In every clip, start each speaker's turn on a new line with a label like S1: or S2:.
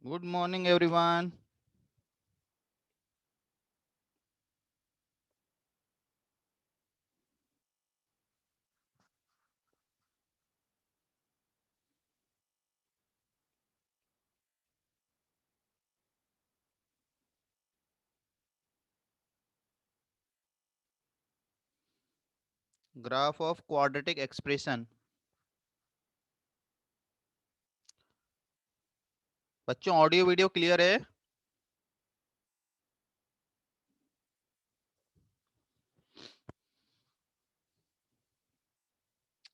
S1: Good morning, everyone. Graph of quadratic expression. बच्चों audio video clear है?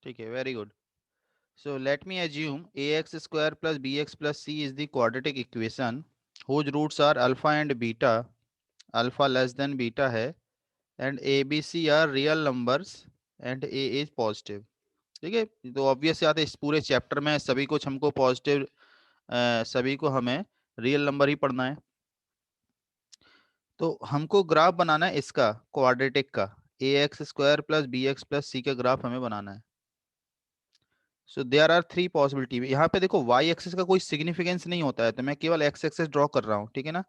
S1: ठीक है, very good. So let me assume ax square plus bx plus c is the quadratic equation whose roots are alpha and beta. Alpha less than beta है and a b c are real numbers and a is positive. ठीक है, तो obvious बात है इस पूरे chapter में सभी कुछ हमको पॉजिटिव, सभी को हमें रियल नंबर ही पढ़ना है. तो हमको ग्राफ बनाना है इसका क्वाड्रेटिक का. A x square plus B x plus C का ग्राफ हमें बनाना है. So there are three possibility. यहाँ पे देखो वाई एक्सिस का कोई सिग्निफिकेंस नहीं होता है, तो मैं केवल एक्स एक्सिस ड्रॉ कर रहा हूँ. ठीक है ना.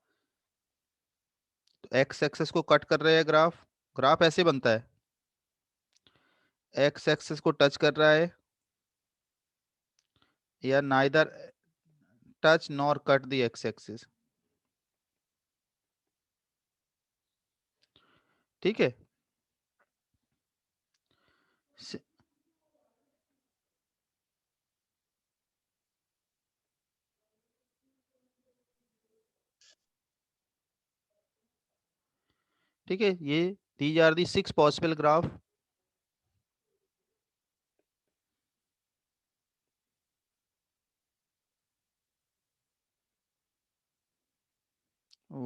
S1: तो एक्स एक्सिस को कट कर रहे हैं ग्राफ. ग्राफ ऐसे बनता है, एक्स एक्सिस को टच कर रहा है या neither touch nor cut the x axis. ठीक है. स- ठीक है, ये these are the six possible graph.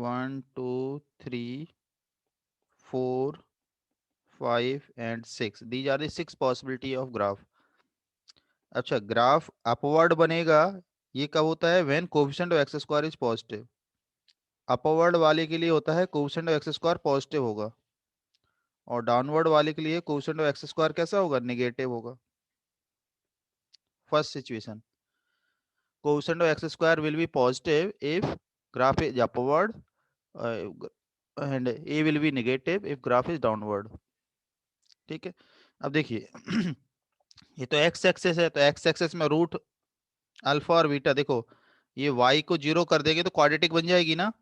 S1: 1 2 3 4 5 and 6. These are the six possibility of graph. अच्छा, ग्राफ अपवर्ड बनेगा. ये कब होता है? When coefficient of x square is positive. Upward वाले के लिए होता है coefficient of x square positive होगा, और डाउनवर्ड वाले के लिए कोफिशिएंट ऑफ एक्स स्क्वायर कैसा होगा? नेगेटिव होगा. First situation, coefficient of x square will be positive if graph is upward and A will be negative if graph is downward. ठीक है. अब देखिए ये तो एक्स एक्सेस है, तो एक्स एक्सेस में रूट अल्फा और बीटा. देखो ये y को जीरो कर देंगे तो क्वाड्रेटिक बन जाएगी ना.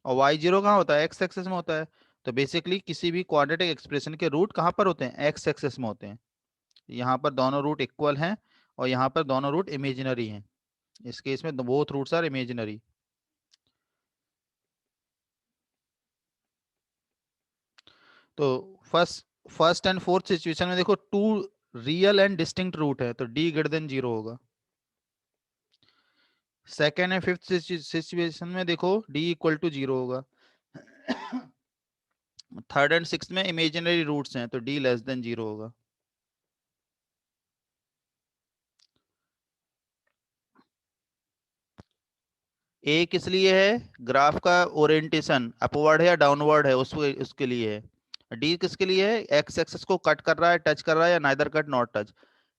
S1: और y जीरो कहाँ होता है? एक्स एक्सेस में होता है. तो बेसिकली किसी भी क्वाड्रेटिक एक्सप्रेशन के रूट कहाँ पर होते हैं? एक्स एक्सेस में होते हैं. यहाँ पर दोनों रूट इक्वल हैं और यहाँ पर दोनों रूट इमेजिनरी हैं. इस केस में बोथ रूट्स आर इमेजिनरी. तो first first and fourth situation में देखो two real and distinct root है, तो डी ग्रेटर देन जीरो होगा. सेकेंड एंड फिफ्थ सिचुएशन में देखो डी इक्वल टू जीरो होगा. थर्ड एंड सिक्स में इमेजिनरी रूट्स हैं, तो डी लेस देन जीरो होगा. ए किस लिए है? ग्राफ का ओरिएंटेशन अपवर्ड है या डाउनवर्ड है, उसको उसके लिए है. डी किसके लिए है? एक्स एक्सिस को कट कर रहा है, टच कर रहा है, या neither cut not touch.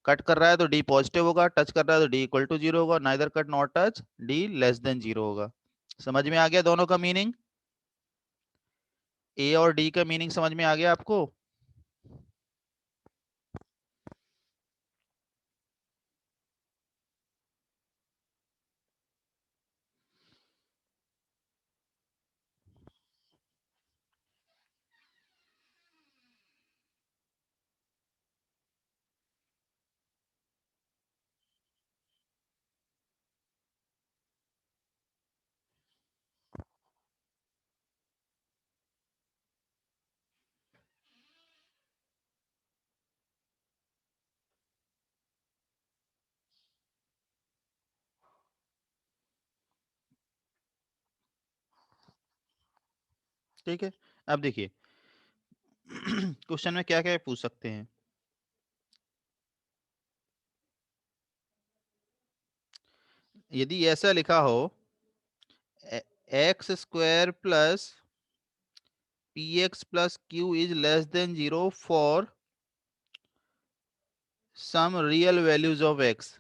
S1: Cut कर रहा है तो डी पॉजिटिव होगा, टच कर रहा है तो डी इक्वल टू जीरो होगा, neither cut not touch D less than zero होगा. समझ में आ गया दोनों का मीनिंग? ए और डी का मीनिंग समझ में आ गया आपको? ठीक है. अब देखिए क्वेश्चन में क्या क्या पूछ सकते हैं. यदि ऐसा लिखा हो x square plus p x plus q is less than zero for some real values of x.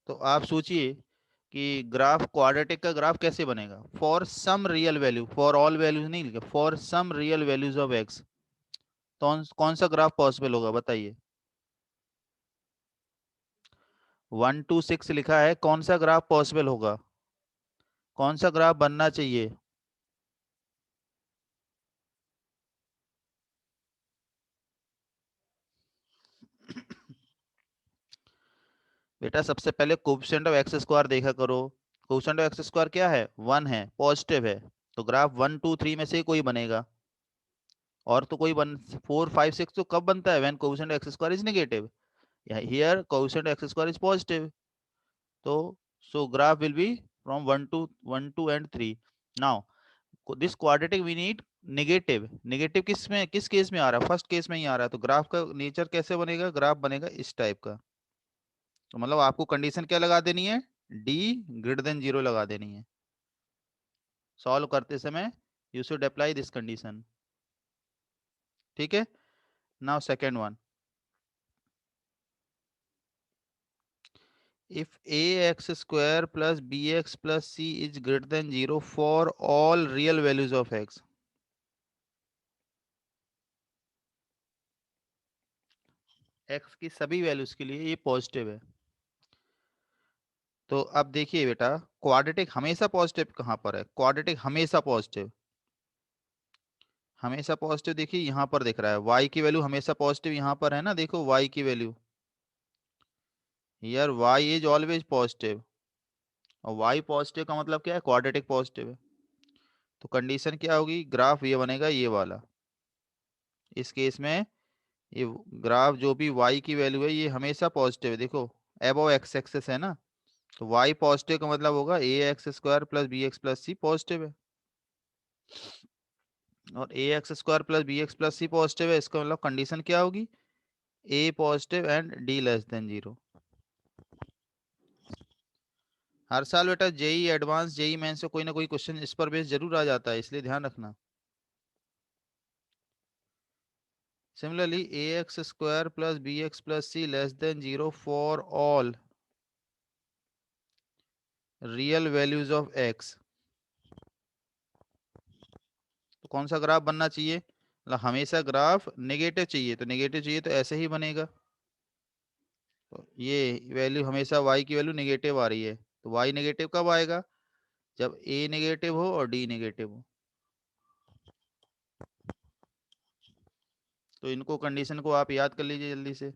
S1: तो आप सोचिए कि ग्राफ क्वाड्रेटिक का ग्राफ कैसे बनेगा। For some real value, for all values नहीं लिखा, for some real values of x. कौन सा ग्राफ पॉसिबल होगा बताइए। 1 to 6 लिखा है, कौन सा ग्राफ पॉसिबल होगा, कौन सा ग्राफ बनना चाहिए। बेटा सबसे पहले कोफिशिएंट ऑफ एक्स स्क्वायर देखा करो। कोफिशिएंट ऑफ एक्स स्क्वायर क्या है, 1 है, पॉजिटिव है। तो ग्राफ 1 2 3 में से ही कोई बनेगा, और तो कोई बन 4 5 6 तो कब बनता है, when coefficient of x square is negative. Here coefficient of x square is positive. तो so graph will be from 1 2 1 2 and 3। Now this quadratic we need negative. Negative किस में, किस केस में आ रहा है, फर्स्ट केस में ही आ रहा है। तो ग्राफ का नेचर कैसे बनेगा, ग्राफ बनेगा इस टाइप का। तो मतलब आपको कंडीशन क्या लगा देनी है, डी ग्रेटर देन 0 लगा देनी है। सॉल्व करते समय you should apply this condition. ठीक है। Now second one, if ax square plus bx plus c is greater than 0 for all real values of x। x की सभी वैल्यूज के लिए ये पॉजिटिव है। तो अब देखिए बेटा, क्वाड्रेटिक हमेशा पॉजिटिव कहाँ पर है, क्वाड्रेटिक हमेशा पॉजिटिव, हमेशा पॉजिटिव। देखिए यहाँ पर दिख रहा है y की वैल्यू हमेशा पॉजिटिव, यहाँ पर है ना, देखो y की value, here y is always positive. और y पॉजिटिव का मतलब क्या है, क्वाड्रेटिक पॉजिटिव है। तो कंडीशन क्या होगी, ग्राफ ये बनेगा ये वाला। इस केस में ये ग्राफ जो भी y की वैल्यू है ये हमेशा पॉजिटिव है, देखो एबव एक्स एक्सेस है ना। तो y पॉजिटिव का मतलब होगा A x square plus B x plus C positive है। और A x square plus B x plus C positive है, इसका मतलब कंडीशन क्या होगी, A positive and D less than 0। हर साल बेटा जेई एडवांस जेई मेन से कोई ना कोई क्वेश्चन इस पर बेस जरूर आ जाता है, इसलिए ध्यान रखना। Similarly a x square plus B x plus c less than 0 for all real values of x. तो कौन सा ग्राफ बनना चाहिए, मतलब हमेशा ग्राफ नेगेटिव चाहिए, तो नेगेटिव चाहिए तो ऐसे ही बनेगा। तो ये वैल्यू हमेशा y की वैल्यू नेगेटिव आ रही है, तो y नेगेटिव कब आएगा, जब a नेगेटिव हो और d नेगेटिव हो। तो इनको कंडीशन को आप याद कर लीजिए जल्दी से।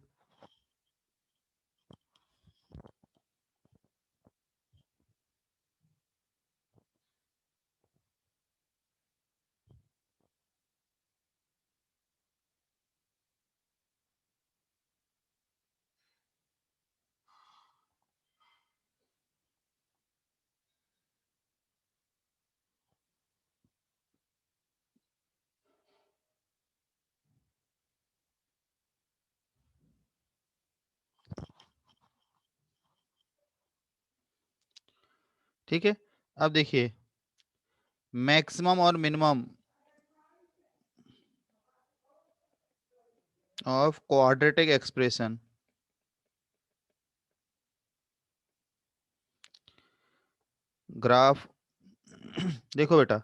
S1: ठीक है। अब देखिए मैक्सिमम और minimum of quadratic expression. Graph देखो बेटा,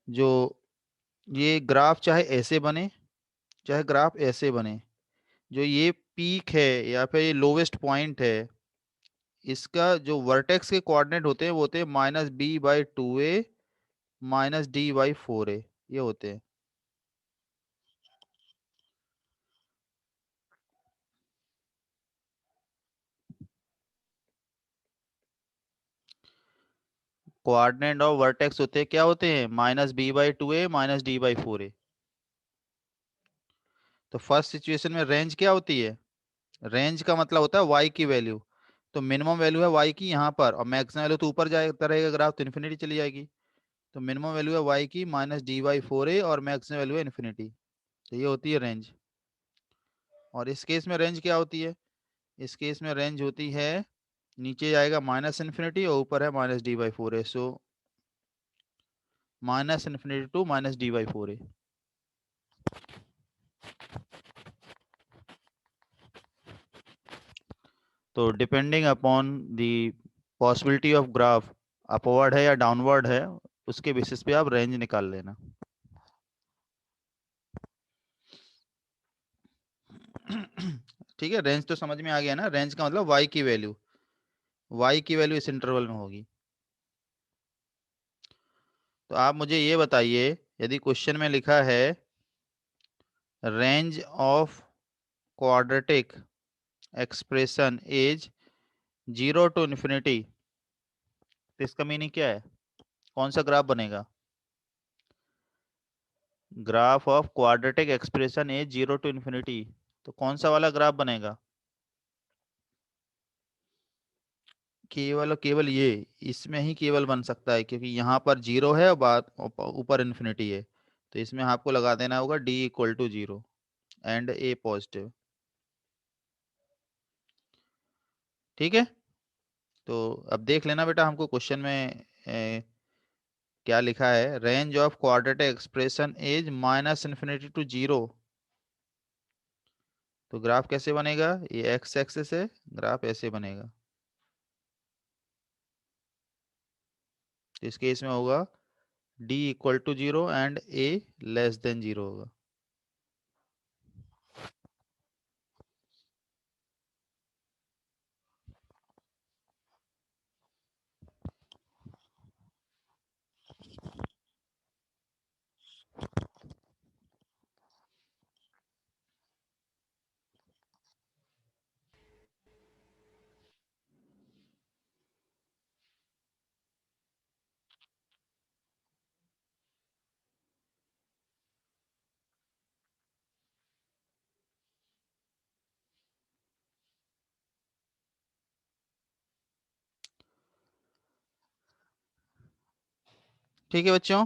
S1: जो ये ग्राफ चाहे ऐसे बने चाहे ग्राफ ऐसे बने, जो ये पीक है या फिर ये लोवेस्ट पॉइंट है, इसका जो वर्टेक्स के कोऑर्डिनेट होते हैं वो होते हैं -b/2a -d/4a, ये होते हैं। कोऑर्डिनेट ऑफ वर्टेक्स होते हैं, क्या होते हैं, -b/2a -d/4a। तो फर्स्ट सिचुएशन में रेंज क्या होती है, रेंज का मतलब होता है y की वैल्यू। तो मिनिमम वैल्यू है y की यहाँ पर, और मैक्सिमम वैल्यू तो ऊपर जाता रहेगा ग्राफ, तो इन्फिनिटी चली जाएगी। तो मिनिमम वैल्यू है y की -d/4a और मैक्सिमम वैल्यू है इन्फिनिटी। तो ये होती है रेंज। और इस केस में रेंज क्या होती है, इस केस में रेंज होती है, नीचे जाएगा -इन्फिनिटी और ऊपर है -d/4a। So -infinity to -d/4a। तो depending upon the possibility of graph upward है या डाउनवर्ड है, उसके बेसिस पे आप रेंज निकाल लेना। ठीक है, रेंज तो समझ में आ गया ना। रेंज का मतलब वाई की वैल्यू इस इंटरवल में होगी। तो आप मुझे ये बताइए, यदि क्वेश्चन में लिखा है range of quadratic expression is 0 to ∞, तो इसका मीनिंग क्या है? कौन सा ग्राफ बनेगा? Graph of quadratic expression is 0 to ∞, तो कौन सा वाला ग्राफ बनेगा? केवल और केवल ये इसमें ही केवल बन सकता है, क्योंकि यहाँ पर जीरो है और बात ऊपर इन्फिनिटी है। तो इसमें आपको लगा देना होगा D = 0 एंड ए पॉजिटिव। ठीक है, तो अब देख लेना बेटा, हमको क्वेश्चन में क्या लिखा है। Range of quadratic expression is -∞ to 0। तो ग्राफ कैसे बनेगा? ये एक्स एक्सिस है, ग्राफ ऐसे बनेगा। तो इस केस में होगा D = 0 एंड ए <0 होगा। ठीक है बच्चों,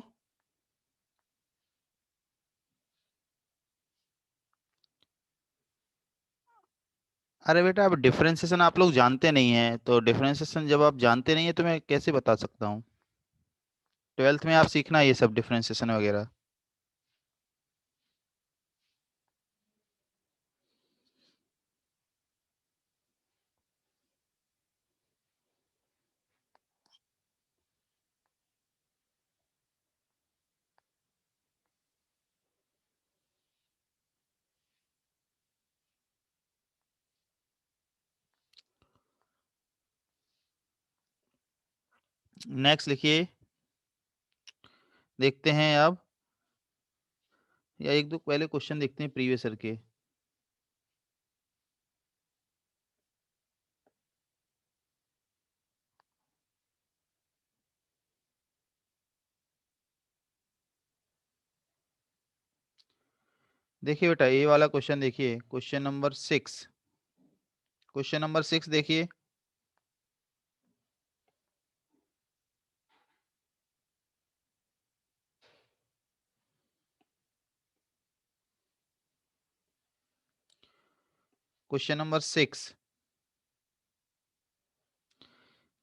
S1: अरे बेटा अब डिफरेंशिएशन आप लोग जानते नहीं हैं, तो डिफरेंशिएशन जब आप जानते नहीं है तो मैं कैसे बता सकता हूँ? 12th में आप सीखना ये सब डिफरेंशिएशन वगैरह। नेक्स्ट लिखिए, देखते हैं अब, या एक दो पहले क्वेश्चन देखते हैं प्रीवियस ईयर के। देखिए बेटा, ये वाला क्वेश्चन देखिए, क्वेश्चन नंबर 6 देखिए। क्वेश्चन नंबर 6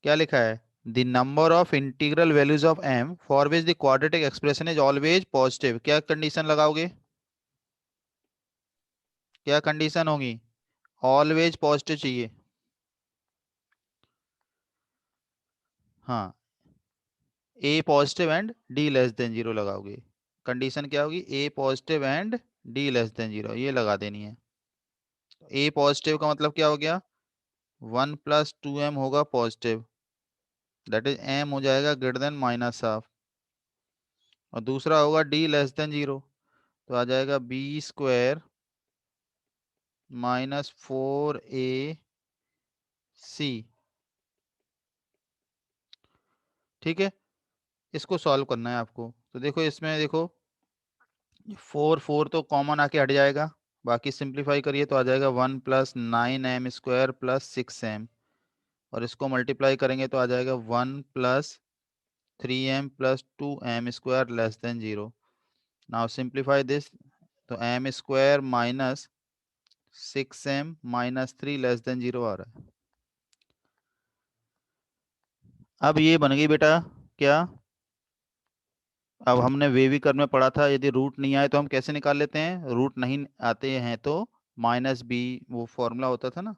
S1: क्या लिखा है? The number of integral values of m for which the quadratic expression is always positive. क्या कंडीशन लगाओगे? क्या कंडीशन होगी? ऑलवेज पॉजिटिव चाहिए। हाँ, ए पॉजिटिव एंड D <0 लगाओगे। कंडीशन क्या होगी? ए पॉजिटिव एंड D <0, ये लगा देनी है। ए पॉजिटिव का मतलब क्या हो गया? 1 + 2m होगा पॉजिटिव, दैट इज m हो जाएगा greater than -12। और दूसरा होगा D <0, तो आ जाएगा B² -4AC। ठीक है, इसको सॉल्व करना है आपको। तो देखो इसमें देखो, 4 तो कॉमन आके हट जाएगा, बाकी सिंप्लीफाई करिए तो आ जाएगा 1 + 9m² + 6m, और इसको मल्टीप्लाई करेंगे तो आ जाएगा 1 + 3m + 2m² <0। Now simplify this, तो m² -6m -3 <0 आ रहा है। अब ये बन गई बेटा क्या? अब हमने वेविकर्ण में पढ़ा था, यदि रूट नहीं आए तो हम कैसे निकाल लेते हैं? रूट नहीं आते हैं तो -b, वो फॉर्मूला होता था ना,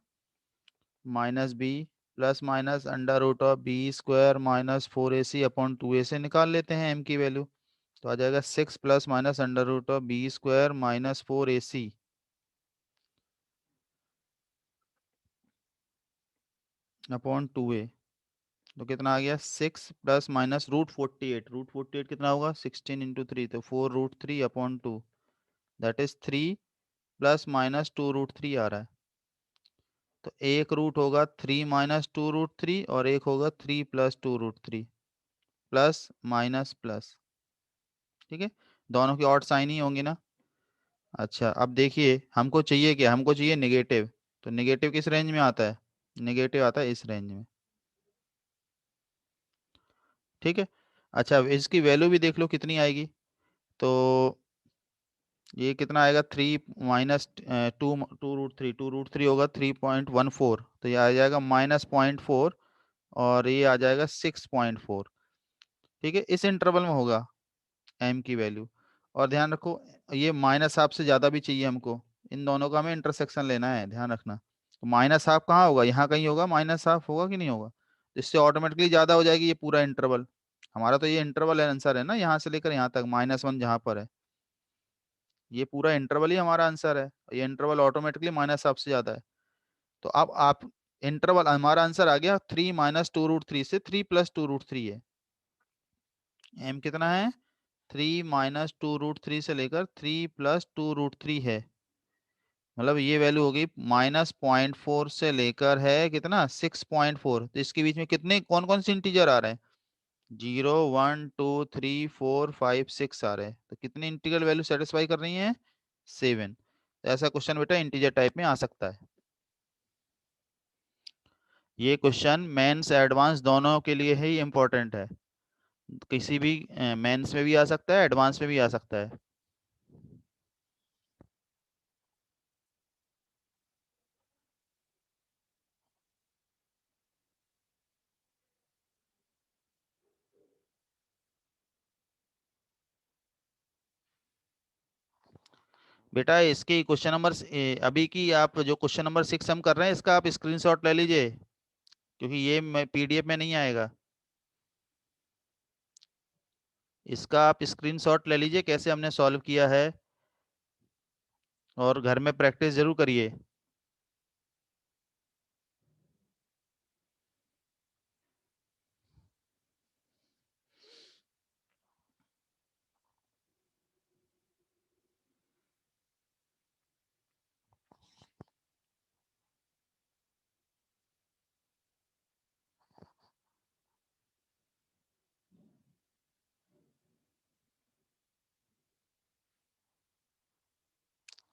S1: minus b plus minus under root of b square minus 4ac upon 2a से निकाल लेते हैं m की वैल्यू। तो आ जाएगा 6 plus minus under root of b square minus 4ac upon 2a। तो कितना आ गया 6 प्लस माइनस रूट 48 कितना होगा 16 × 3 तो 4√3 upon 2 that is 3 plus minus 2√3 आ रहा है। तो एक रूट होगा 3 माइनस 2√3 और एक होगा 3 प्लस 2√3 प्लस माइनस प्लस। ठीक है, दोनों की ऑड साइन ही होंगी ना। अच्छा अब देखिए हमको चाहिए क्या, हमको चाहिए नेगेटिव। तो नेगेटिव किस रेंज में आता है, नेगेटिव आता है इस रेंज में। ठीक है, अच्छा अब इसकी वैल्यू भी देख लो कितनी आएगी। तो ये कितना आएगा 3 माइनस 2√3 होगा 3.14 तो ये आ जाएगा -0.4 और ये आ जाएगा 6.4। ठीक है, इस इंटरवल में होगा m की वैल्यू। और ध्यान रखो ये माइनस हाफ से ज़्यादा भी चाहिए हमको, इन दोनों का हमें इंटरसेक्शन लेना है, ध्यान रखना। तो माइनस हाफ कहाँ होगा, यहाँ कहीं होगा माइनस हाफ, होगा कि नहीं होगा। तो इससे ऑटोमेटिकली ज़्यादा हो जाएगी ये पूरा इंटरवल। हमारा तो ये इंटरवल आंसर है ना, यहाँ से लेकर यहाँ तक -1 जहाँ पर है, ये पूरा इंटरवल ही हमारा आंसर है। ये इंटरवल ऑटोमेटिकली माइनस हाफ से ज़्यादा है। तो अब आप इंटरवल हमारा आंसर आ गया 3 माइनस 2√3 से 3 प्लस 2√3 है। m कितना है 3 माइनस 2√3 से लेकर 3 प्लस 2√3 है। मतलब ये वैल्यू होगी -0.4 से लेकर है कितना 6.4। तो इसके बीच में कितने कौन कौन से इंटीजर आ रहे हैं, 0 1 2 3 4 5 6 आ रहे हैं। तो कितनी इंटीग्रल वैल्यू सेटिस्फाई कर रही है 7। तो ऐसा क्वेश्चन बेटा इंटीजर टाइप में आ सकता है। ये क्वेश्चन मेंस एडवांस दोनों के लिए ही इम्पोर्टेंट है, किसी भी मेंस में भी आ सकता है एडवांस में भी आ सकता है। बेटा इसकी क्वेश्चन नंबर अभी की आप जो क्वेश्चन नंबर 6 हम कर रहे हैं इसका आप स्क्रीनशॉट ले लीजिए, क्योंकि ये पीडीएफ में नहीं आएगा। इसका आप स्क्रीनशॉट ले लीजिए कैसे हमने सॉल्व किया है, और घर में प्रैक्टिस जरूर करिए।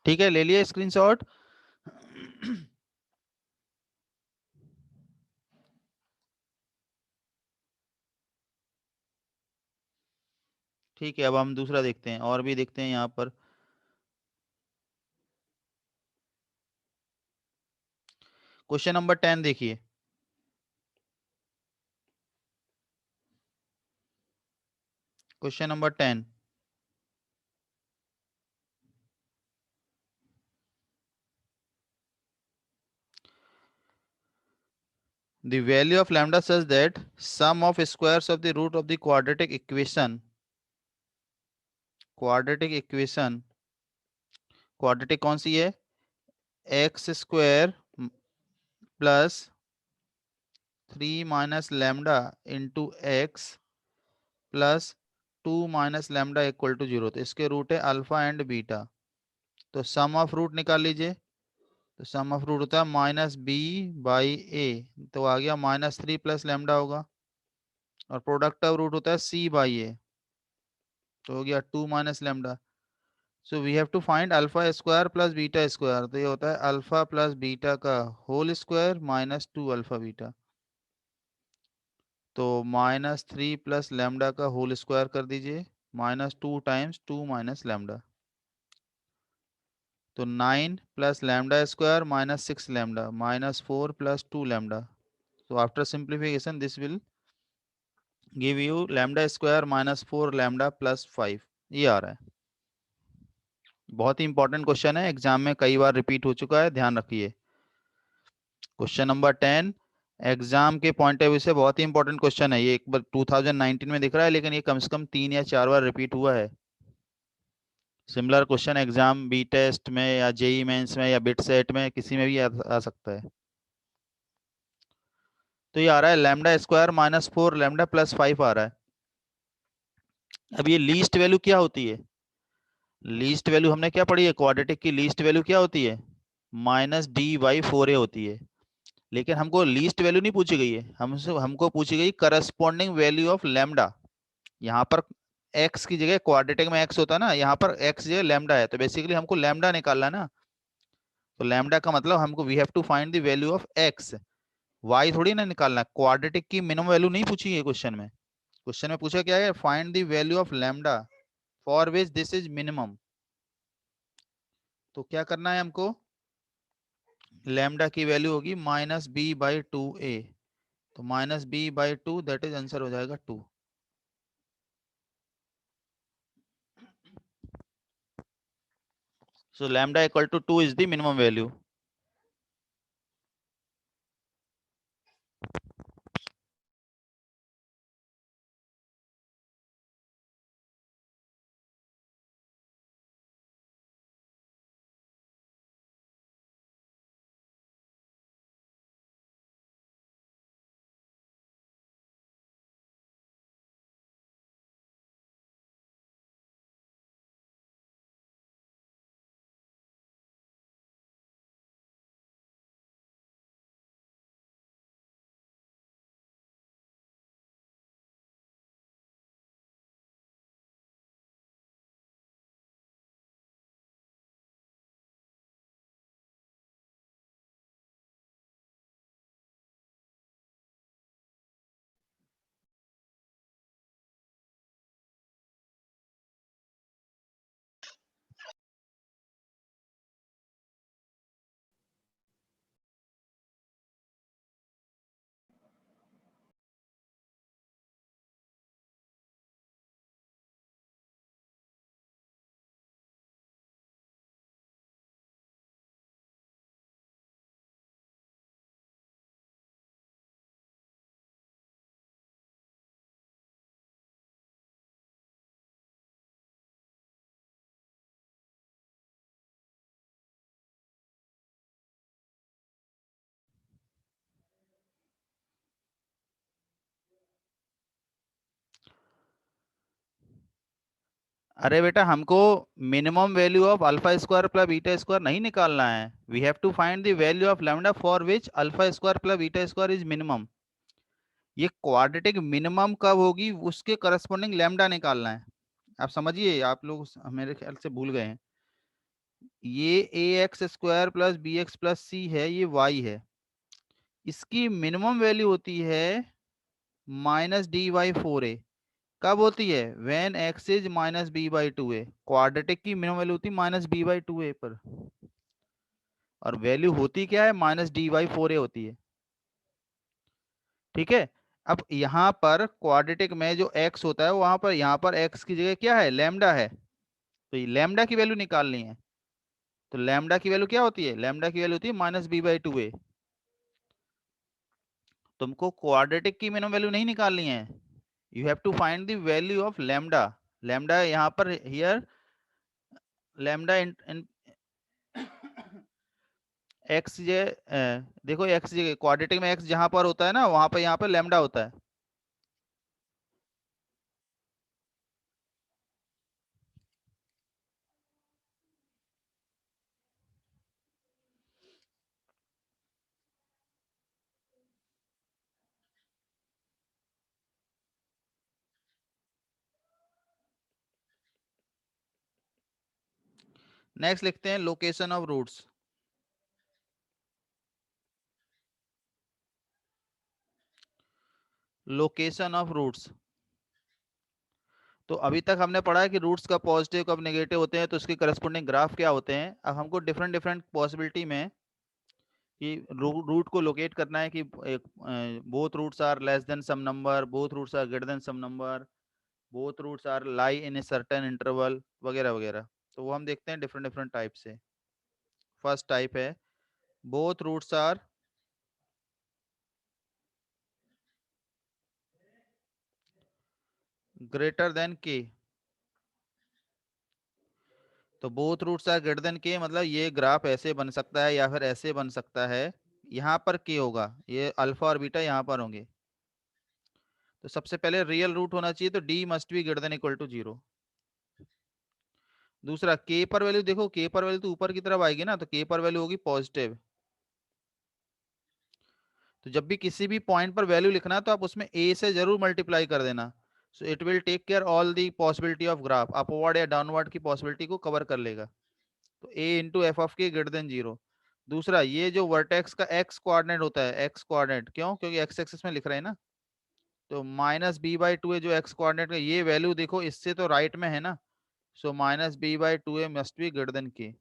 S1: ठीक है, ले लिए स्क्रीनशॉट। ठीक है, अब हम दूसरा देखते हैं और भी देखते हैं यहाँ पर। क्वेश्चन नंबर 10 देखिए। Question number 10, the value of lambda such that sum of squares of the root of the quadratic equation quadratic कौन सी है, x square plus 3 minus lambda into x plus 2 minus lambda equal to 0। तो इसके root है alpha and beta. तो सम of root निकाल लीजिए। तो सम ऑफ रूट होता है -b/a, तो आ गया -3 प्लस लैम्डा होगा। और प्रोडक्ट ऑफ रूट होता है c/a, तो हो गया 2 minus lambda. So we have to find alpha square plus beta square. तो ये होता है अल्फा प्लस बीटा का whole square minus 2 alpha beta. तो -3 प्लस लैम्डा का होल स्क्वायर कर दीजिए, -2 टाइम्स 2 माइनस लैम्डा। तो 9 plus lambda square -6 lambda -4 plus 2 lambda. तो after simplification this will give you lambda square -4 lambda plus 5। ये आ रहा है। बहुत ही इंपॉर्टेंट क्वेश्चन है, एग्जाम में कई बार रिपीट हो चुका है, ध्यान रखिए। क्वेश्चन नंबर 10 एग्जाम के पॉइंट ऑफ व्यू से बहुत ही इंपॉर्टेंट क्वेश्चन है ये। एक बार 2019 में दिख रहा है, लेकिन ये कम से कम 3 या 4 बार रिपीट हुआ है। Similar question exam B test में या जेई मेंस में या बिट सेट में किसी में भी आ सकता है। तो ये आ रहा है लैम्डा स्क्वायर -4 लैम्डा +5 आ रहा है। अब ये लीस्ट वैल्यू क्या होती है? लीस्ट वैल्यू हमने क्या पढ़ी है? क्वाड्रेटिक की लीस्ट वैल्यू क्या होती है? -d/4a होती है। लेकिन हमको लीस्ट वैल्यू नहीं पूछी गई है, हमको पूछी गई करस्पॉन्डिंग वैल्यू ऑफ लैम्डा। यहाँ पर x की जगह, क्वाड्रेटिक में x होता है ना, यहाँ पर x जगह लैम्डा है, तो बेसिकली हमको लैम्डा निकालना है ना। तो लैम्डा का मतलब हमको we have to find the value of x, y थोड़ी ना निकालना है। क्वाड्रेटिक की मिनिमम वैल्यू नहीं पूछी है क्वेश्चन में। क्वेश्चन में पूछा क्या है? Find the value of lambda for which this is minimum. तो क्या करना है हमको? लैम्डा की वैल्यू होगी -b/2a। तो -b/2 दैट इज आंसर हो जाएगा 2। So lambda equal to 2 is the minimum value. अरे बेटा, हमको minimum value of alpha square plus beta square नहीं निकालना है। We have to find the value of lambda for which alpha square plus beta square is minimum. ये quadratic minimum कब होगी उसके करस्पॉन्डिंग लैम्डा निकालना है। आप समझिए, आप लोग मेरे ख्याल से भूल गए हैं। ये ax² + bx + c है, ये y है। इसकी मिनिमम वैल्यू होती है -d/4a। कब होती है? When x is -b/2a। Quadratic की मिनिमम वैल्यू होती है -b/2a पर, और वैल्यू होती क्या है? -d/4a होती है। ठीक है। अब यहाँ पर क्वाड्रेटिक में जो x होता है, वहां पर यहाँ पर x की जगह क्या है? लैम्डा है। तो ये लैम्डा की वैल्यू निकालनी है। तो लैम्डा की वैल्यू क्या होती है? लैम्डा की वैल्यू होती है -b/2a। तुमको क्वाड्रेटिक की मिनिमम वैल्यू नहीं निकालनी है। You have to find the value of lambda. Lambda यहाँ पर हियर लैम्डा इन एक्स जे देखो, एक्स जे क्वाड्रेटिक में एक्स जहां पर होता है ना, वहां पर यहाँ पर लैम्डा होता है। नेक्स्ट लिखते हैं location of roots. Location of roots. तो अभी तक हमने पढ़ा है कि रूट्स कब पॉजिटिव कब नेगेटिव होते हैं, तो उसके करस्पॉन्डिंग ग्राफ क्या होते हैं। अब हमको डिफरेंट डिफरेंट पॉसिबिलिटी में कि रूट को लोकेट करना है कि both roots are less than some number, both roots are greater than some number, both roots are lie in a certain interval, वगैरह वगैरह। तो वो हम देखते हैं डिफरेंट डिफरेंट टाइप से। फर्स्ट टाइप है both roots are greater than k, तो both roots are greater than k मतलब ये ग्राफ ऐसे बन सकता है या फिर ऐसे बन सकता है। यहाँ पर के होगा, ये अल्फा और बीटा यहाँ पर होंगे। तो सबसे पहले रियल रूट होना चाहिए, तो D must be greater than equal to 0। दूसरा के पर वैल्यू देखो, के पर वैल्यू तो ऊपर की तरफ आएगी ना, तो के पर वैल्यू होगी पॉजिटिव। तो जब भी किसी भी पॉइंट पर वैल्यू लिखना तो आप उसमें ए से जरूर मल्टीप्लाई कर देना। So it will take care all the possibility of graph, upward या डाउनवर्ड की पॉसिबिलिटी को कवर कर लेगा। तो a into f of k greater than 0। दूसरा ये जो वर्टेक्स का एक्स कोऑर्डिनेट होता है, एक्स कोऑर्डिनेट क्यों, क्योंकि एक्स एक्सिस में लिख रहे हैं ना, तो माइनस बी बाई टू है जो एक्स कोऑर्डिनेट का, ये वैल्यू देखो इससे तो राइट में है ना। So minus b by two a must be greater than k.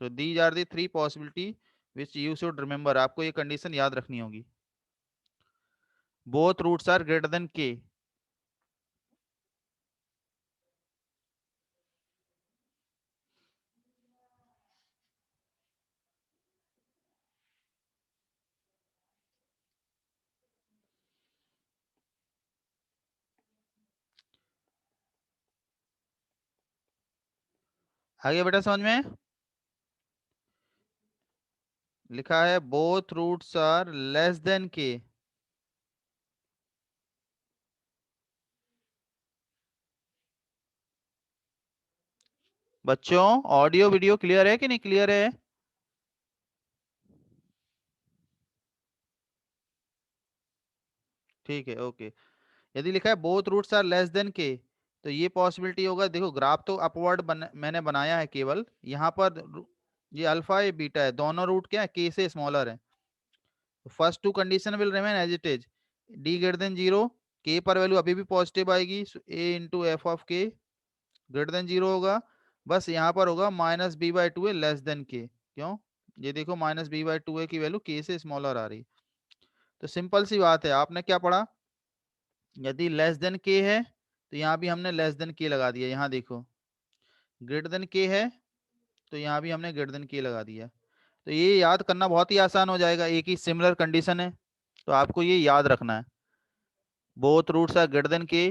S1: तो these are the three possibility which you should remember, आपको ये कंडीशन याद रखनी होगी। Both roots are greater than k. आगे बेटा समझ में लिखा है both roots are less than k. बच्चों ऑडियो वीडियो क्लियर है कि नहीं क्लियर है? ठीक है, ओके। यदि लिखा है both roots are less than k, तो ये पॉसिबिलिटी होगा, देखो ग्राफ तो अपवर्ड मैंने बनाया है केवल यहाँ पर ये अल्फा ये बीटा है, दोनों रूट क्या है के से स्मॉलर है। First two condition will remain as it is, D greater than 0, k पर वैल्यू अभी भी पॉजिटिव आएगी, a into f of k greater than 0 होगा। बस यहाँ पर होगा minus b by two a less than k, क्यों, ये देखो minus b by two a की वैल्यू के से स्मॉलर आ रही। तो सिंपल सी बात है, आपने क्या पढ़ा, यदि लेस देन के है तो यहाँ भी हमने लेस देन के लगा दिया, यहाँ देखो ग्रेटर देन के है तो यहाँ भी हमने ग्रेटर देन के लगा दिया। तो ये याद करना बहुत ही आसान हो जाएगा, एक ही सिमिलर कंडीशन है, तो आपको ये याद रखना है। Both roots are greater than k,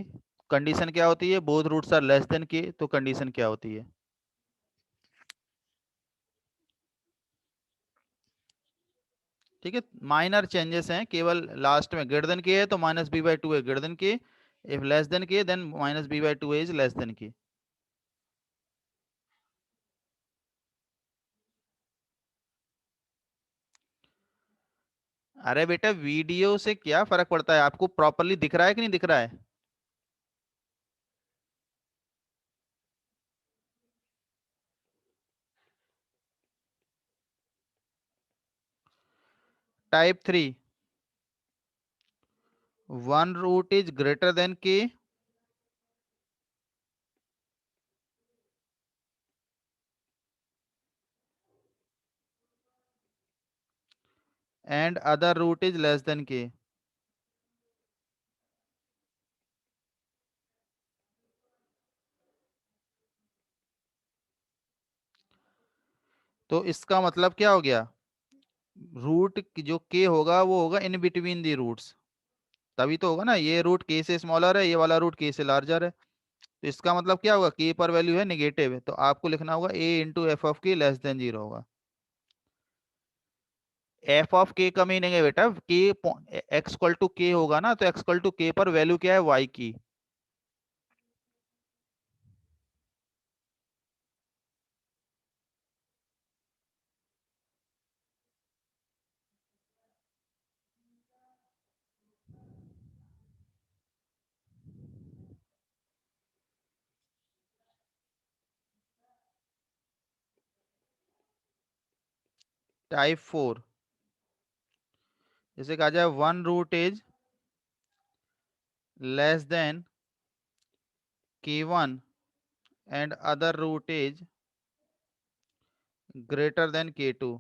S1: condition क्या होती है, both roots are less than k, तो कंडीशन क्या होती है। ठीक है, माइनर चेंजेस हैं, केवल लास्ट में ग्रेटर देन के है तो माइनस बी बाई टू है greater than k, if less than k then minus b by two is less than k. अरे बेटा वीडियो से क्या फर्क पड़ता है, आपको प्रॉपरली दिख रहा है कि नहीं दिख रहा है? Type 3, one root is greater than k and other root is less than k. तो इसका मतलब क्या हो गया, रूट जो के होगा वो होगा इन बिटवीन दी रूट्स, तभी तो होगा ना, ये रूट के से स्मॉलर है, ये वाला रूट के से लार्जर है। तो इसका मतलब क्या होगा, के पर वैल्यू है निगेटिव है, तो आपको लिखना होगा ए इंटू एफ ऑफ के लेस देन 0 होगा। एफ ऑफ के का मीनिंग है बेटा, के एक्स टू के होगा ना, तो एक्स टू के पर वैल्यू क्या है, वाई की। टाइप 4, जैसे कहा जाए one root is less than k1 and other root is greater than k2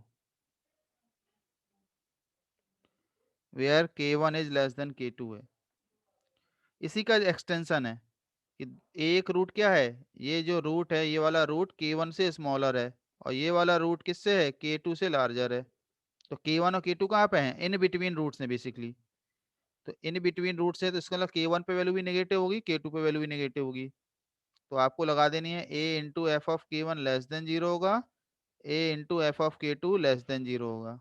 S1: where k1 is less than k2 है। इसी का एक्सटेंशन है कि एक रूट क्या है, ये जो रूट है ये वाला रूट k1 से स्मॉलर है, और ये वाला रूट किससे है, k2 से लार्जर है। तो k1 और k2 कहाँ पे हैं, इन बिटवीन रूट्स ने बेसिकली। तो इन बिटवीन रूट्स है, तो इसका मतलब k1 पे वैल्यू भी नेगेटिव होगी, k2 पे वैल्यू भी नेगेटिव होगी। तो आपको लगा देनी है a into f of k1 less than zero होगा, a into f of k2 less than zero होगा।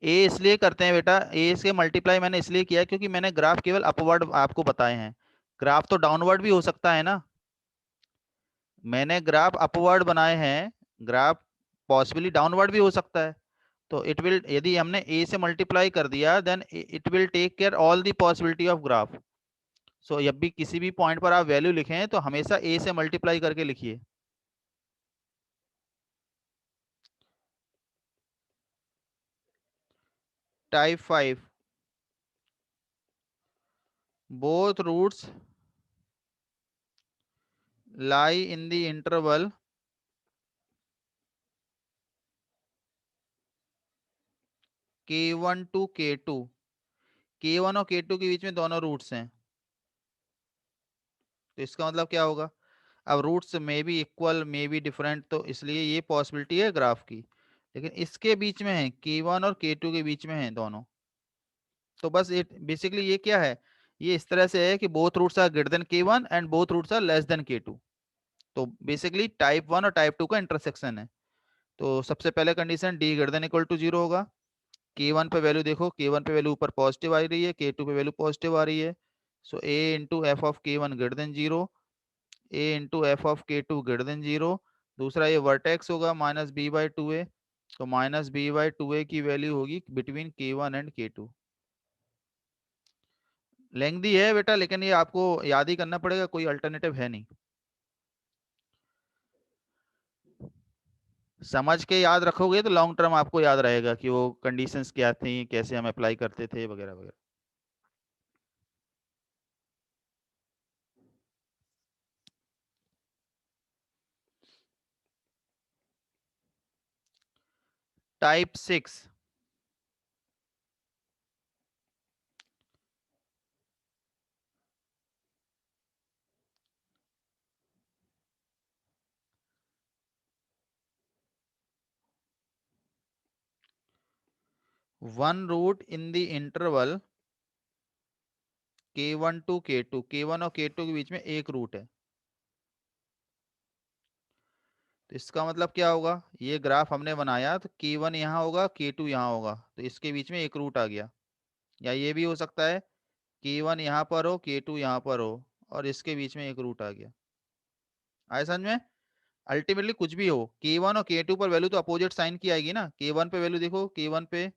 S1: ए इसलिए करते हैं बेटा, ए से मल्टीप्लाई मैंने इसलिए किया क्योंकि मैंने ग्राफ केवल अपवर्ड आपको बताए हैं, ग्राफ तो डाउनवर्ड भी हो सकता है ना। मैंने ग्राफ अपवर्ड बनाए हैं, ग्राफ पॉसिबली डाउनवर्ड भी हो सकता है। तो इट विल, यदि हमने ए से मल्टीप्लाई कर दिया then it will take care all the possibility of graph. So जब भी किसी भी पॉइंट पर आप वैल्यू लिखें तो हमेशा ए से मल्टीप्लाई करके लिखिए। टाइप 5, बोथ रूट्स lie in the interval k1 to k2, k1 और k2 के बीच में दोनों रूट्स हैं। तो इसका मतलब क्या होगा, अब रूट्स में भी इक्वल में भी डिफरेंट, तो इसलिए ये पॉसिबिलिटी है ग्राफ की, लेकिन इसके बीच में है, k1 और k2 के बीच में है दोनों। तो बस इट बेसिकली ये क्या है, ये इस तरह से है कि both roots are greater than k1 and both roots are less than k2। तो बेसिकली टाइप 1 और टाइप 2 का इंटरसेक्शन है। तो सबसे पहले condition D greater than equal to zero होगा। k1 पे वैल्यू देखो, k1 पे वैल्यू ऊपर पॉजिटिव आ रही है, k2 पे वैल्यू पॉजिटिव आ रही है। सो a into f of k1 greater than zero, a into f of k2 greater than zero. दूसरा ये वर्टेक्स होगा माइनस बी बाई टू ए, तो minus b by two a की वैल्यू होगी between k1 and k2। Lengthy है बेटा, लेकिन ये आपको याद ही करना पड़ेगा, कोई अल्टरनेटिव है नहीं। समझ के याद रखोगे तो लॉन्ग टर्म आपको याद रहेगा कि वो कंडीशंस क्या थी, कैसे हम अप्लाई करते थे, वगैरह वगैरह। Type 6, one root in the interval k1 to k2, k1 और k2 के बीच में एक रूट है। तो इसका मतलब क्या होगा, ये ग्राफ हमने बनाया तो k1 यहाँ होगा, k2 यहाँ होगा, तो इसके बीच में एक रूट आ गया। या ये भी हो सकता है k1 यहाँ पर हो, k2 यहाँ पर हो, और इसके बीच में एक रूट आ गया। आए समझ में। अल्टीमेटली कुछ भी हो, k1 और k2 पर वैल्यू तो अपोजिट साइन की आएगी ना। k1 पे वैल्यू देखो, k1 पे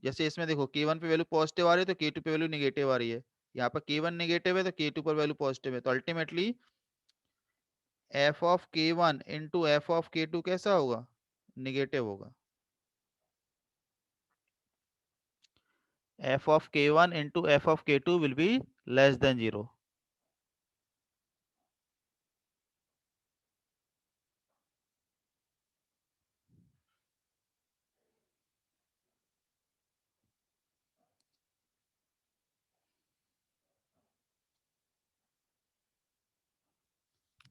S1: जैसे इसमें देखो k1 पे वैल्यू पॉजिटिव आ रही है तो k2 पे वैल्यू नेगेटिव आ रही है। यहाँ पर k1 नेगेटिव है तो k2 पर वैल्यू पॉजिटिव है, तो ultimately F of k1 into f of k2 कैसा होगा, निगेटिव होगा। F of k1 into f of k2 will be less than zero.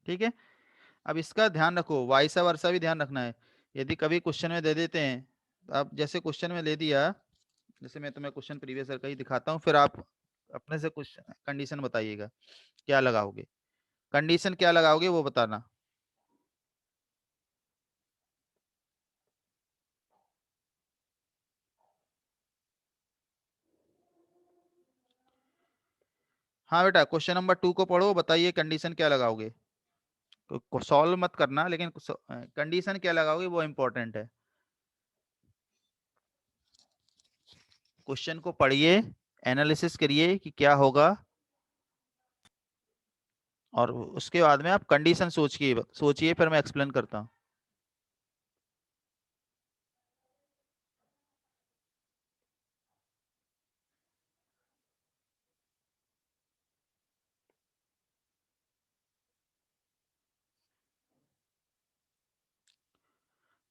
S1: ठीक है। अब इसका ध्यान रखो, वाइसा वर्सा भी ध्यान रखना है। यदि कभी क्वेश्चन में दे देते हैं, तो अब जैसे क्वेश्चन में दे दिया, जैसे मैं तुम्हें क्वेश्चन प्रीवियस ईयर का ही दिखाता हूँ, फिर आप अपने से कुछ कंडीशन बताइएगा क्या लगाओगे, कंडीशन क्या लगाओगे वो बताना। हाँ बेटा, क्वेश्चन नंबर 2 को पढ़ो, बताइए कंडीशन क्या लगाओगे। सॉल्व मत करना, लेकिन कंडीशन क्या लगाओगे वो इंपॉर्टेंट है। क्वेश्चन को पढ़िए, एनालिसिस करिए कि क्या होगा, और उसके बाद में आप कंडीशन सोचिए सोचिए, फिर मैं एक्सप्लेन करता हूँ।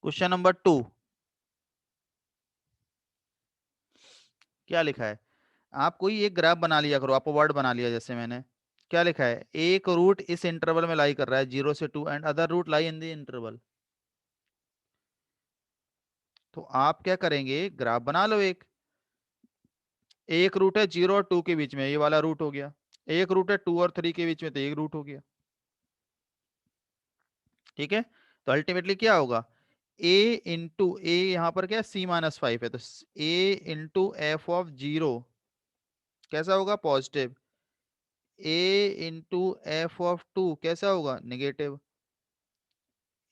S1: क्वेश्चन नंबर 2 क्या लिखा है, आप कोई एक ग्राफ बना लिया करो, अपवर्ड बना लिया जैसे मैंने, क्या लिखा है, एक रूट इस इंटरवल में लाई कर रहा है 0 से 2 and other root lie in the interval. तो आप क्या करेंगे, ग्राफ बना लो। एक रूट है 0 और 2 के बीच में, ये वाला रूट हो गया। एक रूट है 2 और 3 के बीच में, तो एक रूट हो गया। ठीक है, तो अल्टीमेटली क्या होगा, a इंटू ए, यहाँ पर क्या है c-5 है, तो a इंटू एफ ऑफ 0 कैसा होगा, positive. a into f of 2 कैसा होगा, negative.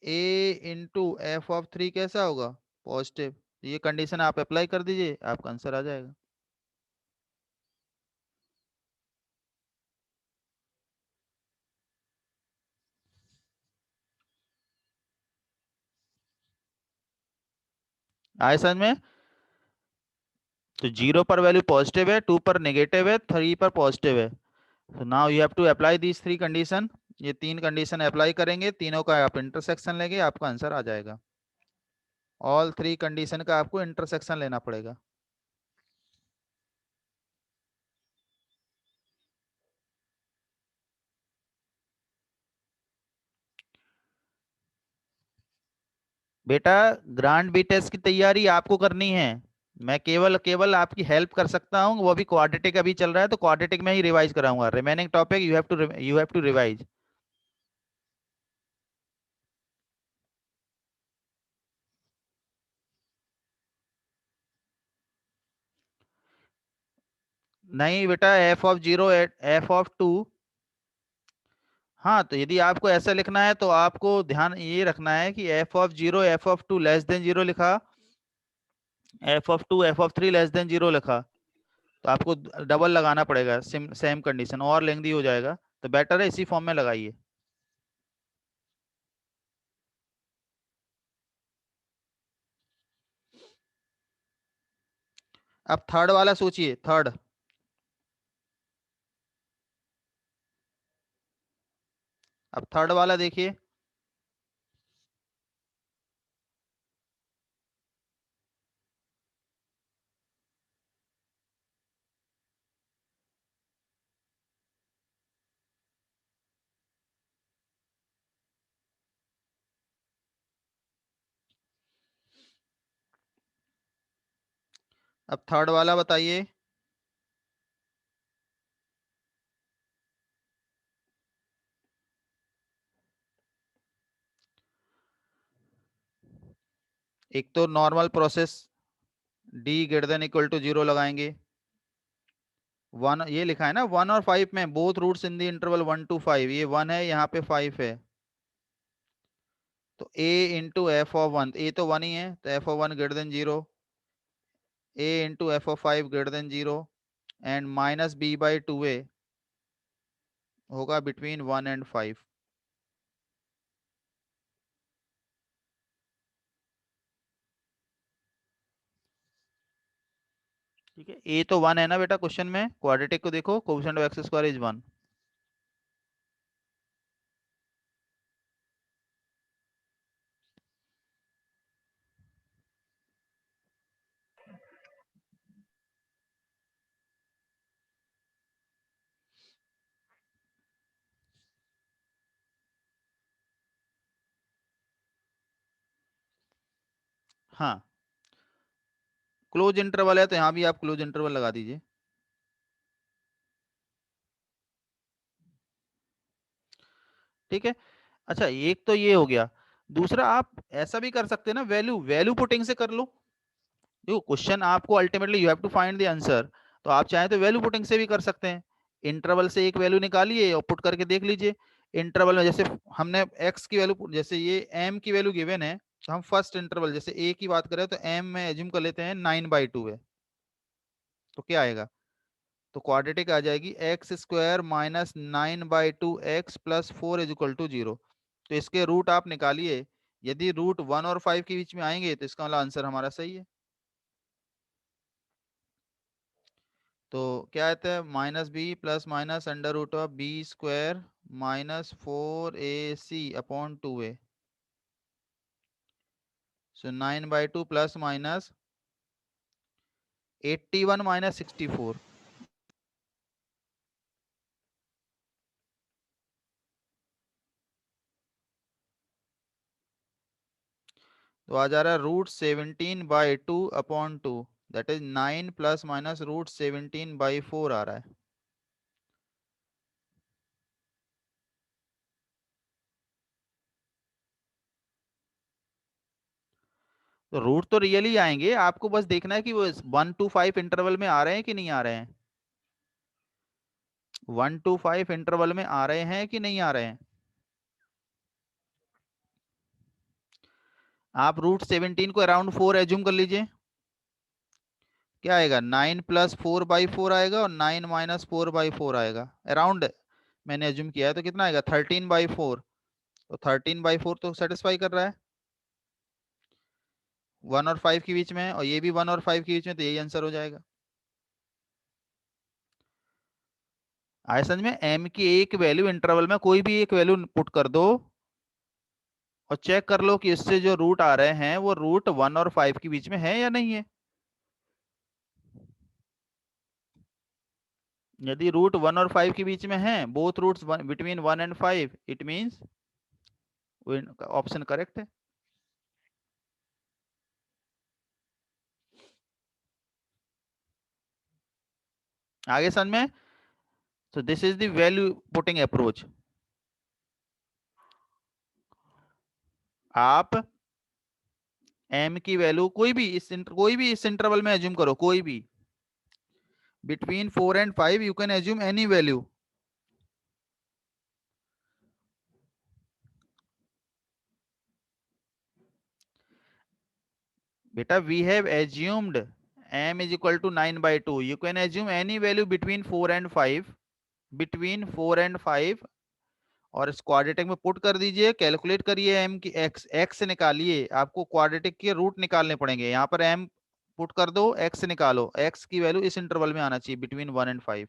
S1: a into f of 3 कैसा होगा, पॉजिटिव। ये कंडीशन आप अप्लाई कर दीजिए, आपका आंसर आ जाएगा। आए समझ में। तो 0 पर वैल्यू पॉजिटिव है, 2 पर नेगेटिव है, 3 पर पॉजिटिव है। So now you have to apply these three condition। ये तीन कंडीशन अप्लाई करेंगे, तीनों का आप इंटरसेक्शन लेंगे, आपका आंसर आ जाएगा। ऑल थ्री कंडीशन का आपको इंटरसेक्शन लेना पड़ेगा। बेटा ग्रांड बी टेस्ट की तैयारी आपको करनी है, मैं केवल केवल आपकी हेल्प कर सकता हूँ, वो भी क्वाड्रेटिक अभी चल रहा है, तो क्वाड्रेटिक में ही रिवाइज कराऊंगा, remaining topic you have to revise. नहीं बेटा, f(0) f(2), हाँ, तो यदि आपको ऐसा लिखना है तो आपको ध्यान ये रखना है कि f(0) f(2) लेस देन 0 लिखा, f(2) f(3) लेस देन 0 लिखा, तो आपको डबल लगाना पड़ेगा, सेम सेम कंडीशन, और लेंदी हो जाएगा। तो बेटर है इसी फॉर्म में लगाइए। अब थर्ड वाला सोचिए, थर्ड। अब थर्ड वाला देखिए। अब थर्ड वाला बताइए। एक तो normal process, D greater than equal to 0 लगाएंगे। वन, ये लिखा है ना 1 और 5 में, both roots in the interval 1 to 5, ये 1 है, यहाँ पे 5 है। तो a इंटू f(1), a तो 1 ही है, तो f(1) greater than 0, a into f(5) greater than 0, and minus b/2a होगा बिटवीन 1 and 5। ठीक है, ए तो 1 है ना बेटा, क्वेश्चन में क्वाड्रेटिक को देखो, coefficient of x square is 1। हाँ, क्लोज इंटरवल है तो यहाँ भी आप क्लोज इंटरवल लगा दीजिए। ठीक है, अच्छा एक तो ये हो गया। दूसरा आप ऐसा भी कर सकते हैं ना, वैल्यू वैल्यू पुटिंग से कर लो। देखो क्वेश्चन आपको ultimately you have to find the answer, तो आप चाहें तो वैल्यू पुटिंग से भी कर सकते हैं। इंटरवल से एक वैल्यू निकालिए और पुट करके देख लीजिए। इंटरवल में जैसे हमने x की वैल्यू, जैसे ये m की वैल्यू गिवन है, तो हम फर्स्ट इंटरवल जैसे a की बात करें तो m में एज्यूम कर लेते हैं 9/2 है, तो क्या आएगा, तो क्वाड्रेटिक आ जाएगी x² minus 9/2 x plus 4 is equal to 0। तो इसके रूट आप निकालिए, यदि रूट 1 और 5 के बीच में आएंगे तो इसका मतलब आंसर हमारा सही है। तो क्या आता है, -b plus minus √(b² minus 4ac/2a), सो 9/2 प्लस माइनस 81 माइनस 64। तो आ जा रहा है √17/2/2, दैट इज 9 प्लस माइनस √17/4 आ रहा है। तो रूट तो रियली आएंगे, आपको बस देखना है कि वो 1 to 5 इंटरवल में आ रहे हैं कि नहीं आ रहे हैं। 1 to 5 इंटरवल में आ रहे हैं कि नहीं आ रहे हैं। आप √17 को अराउंड 4 एज्यूम कर लीजिए। क्या आएगा, 9 + 4/4 आएगा और 9 - 4/4 आएगा अराउंड। मैंने एज्यूम किया है तो कितना आएगा, 13/4। तो 13/4 तो सेटिस्फाई कर रहा है, 1 और 5 के बीच में है, और ये भी 1 और 5 के बीच में, तो यही आंसर हो जाएगा। आए समझ में, एम की एक वैल्यू इंटरवल में कोई भी एक वैल्यू पुट कर दो और चेक कर लो कि इससे जो रूट आ रहे हैं वो √1 और 5 के बीच में है या नहीं है। यदि √1 और 5 के बीच में है, both roots between 1 and 5, it means option correct है। आगे समझ में। So this is the value putting approach। आप m की वैल्यू कोई भी इस इंटरवल में एज्यूम करो, कोई भी between 4 and 5 you can assume any value. बेटा we have assumed m is equal to 9/2, you can assume any value between 4 and 5, between 4 and 5, और इस क्वाड्रेटिक में पुट कर दीजिए, कैलकुलेट करिए m की x निकालिए, आपको क्वाड्रेटिक के रूट निकालने पड़ेंगे, यहाँ पर m पुट कर दो, x निकालो, x की वैल्यू इस इंटरवल में आना चाहिए बिटवीन 1 and 5।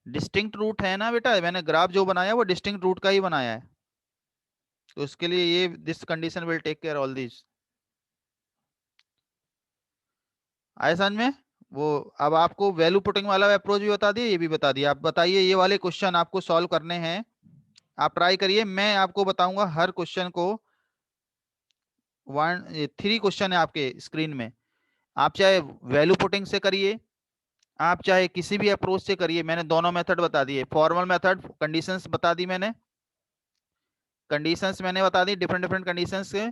S1: डिस्टिंक्ट रूट है ना बेटा, मैंने ग्राफ जो बनाया वो डिस्टिंक्ट रूट का ही बनाया है, तो उसके लिए ये this condition will take care all this. आए समझ में। वो अब आपको वैल्यू पुटिंग वाला अप्रोच भी बता दिया, ये भी बता दिया। आप बताइए, ये वाले क्वेश्चन आपको सॉल्व करने हैं, आप ट्राई करिए, मैं आपको बताऊंगा हर क्वेश्चन को। 3 क्वेश्चन है आपके स्क्रीन में, आप चाहे वैल्यू पुटिंग से करिए, आप चाहे किसी भी अप्रोच से करिए, मैंने दोनों मेथड बता दिए, फॉर्मल मेथड, कंडीशंस बता दी मैंने, कंडीशंस मैंने बता दी डिफरेंट डिफरेंट कंडीशंस के,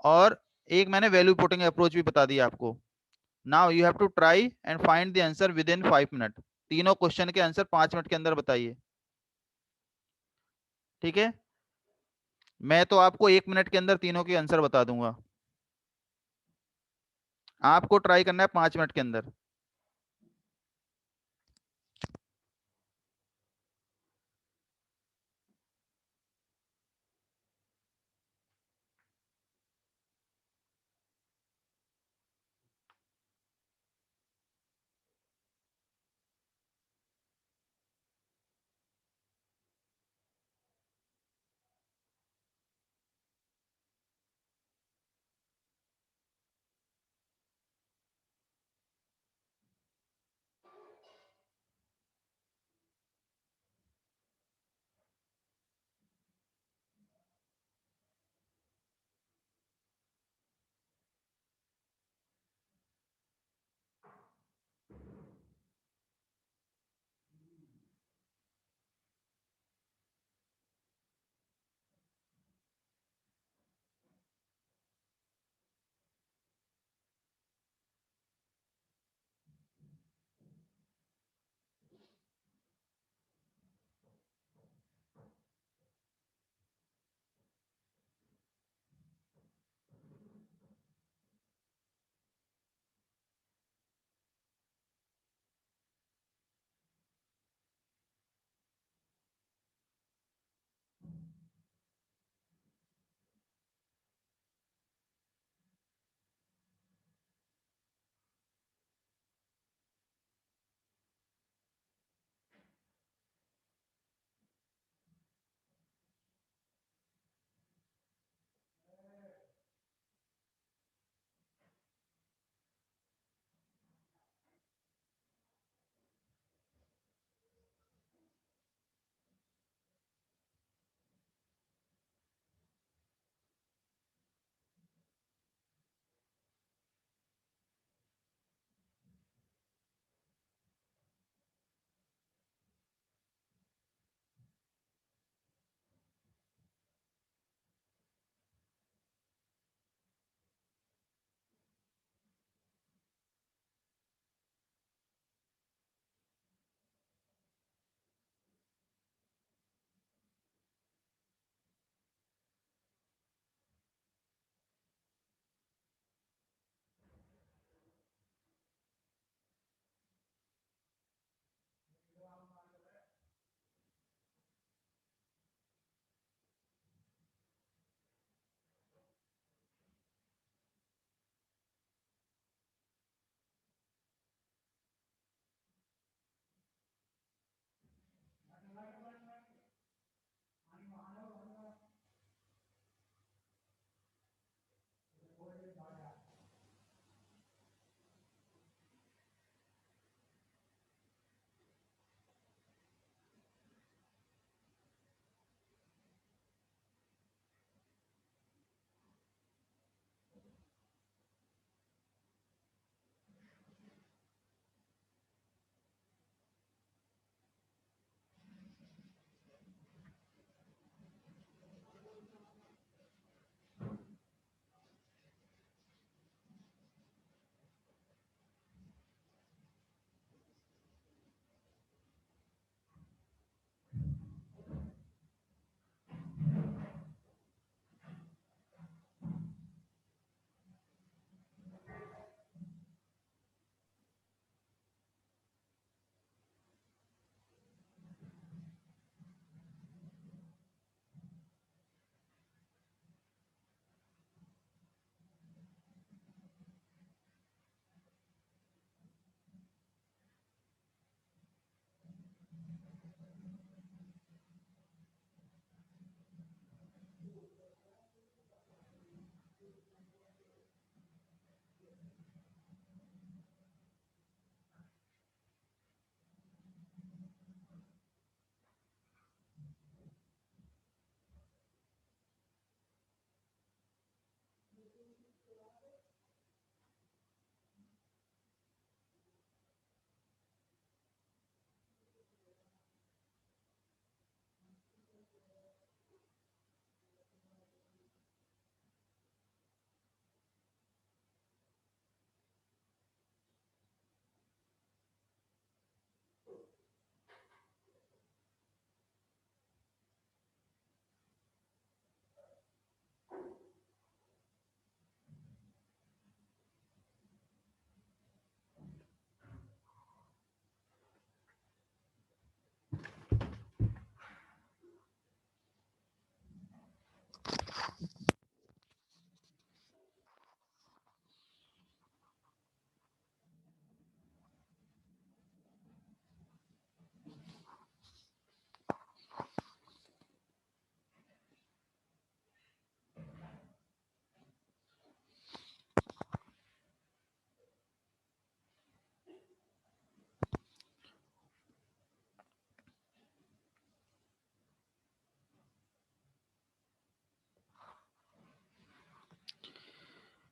S1: और एक मैंने वैल्यू पुटिंग अप्रोच भी बता दी आपको। Now you have to try and find the answer within 5 minute, तीनों क्वेश्चन के आंसर 5 मिनट के अंदर बताइए, ठीक है। मैं तो आपको 1 मिनट के अंदर तीनों के आंसर बता दूंगा, आपको ट्राई करना है 5 मिनट के अंदर।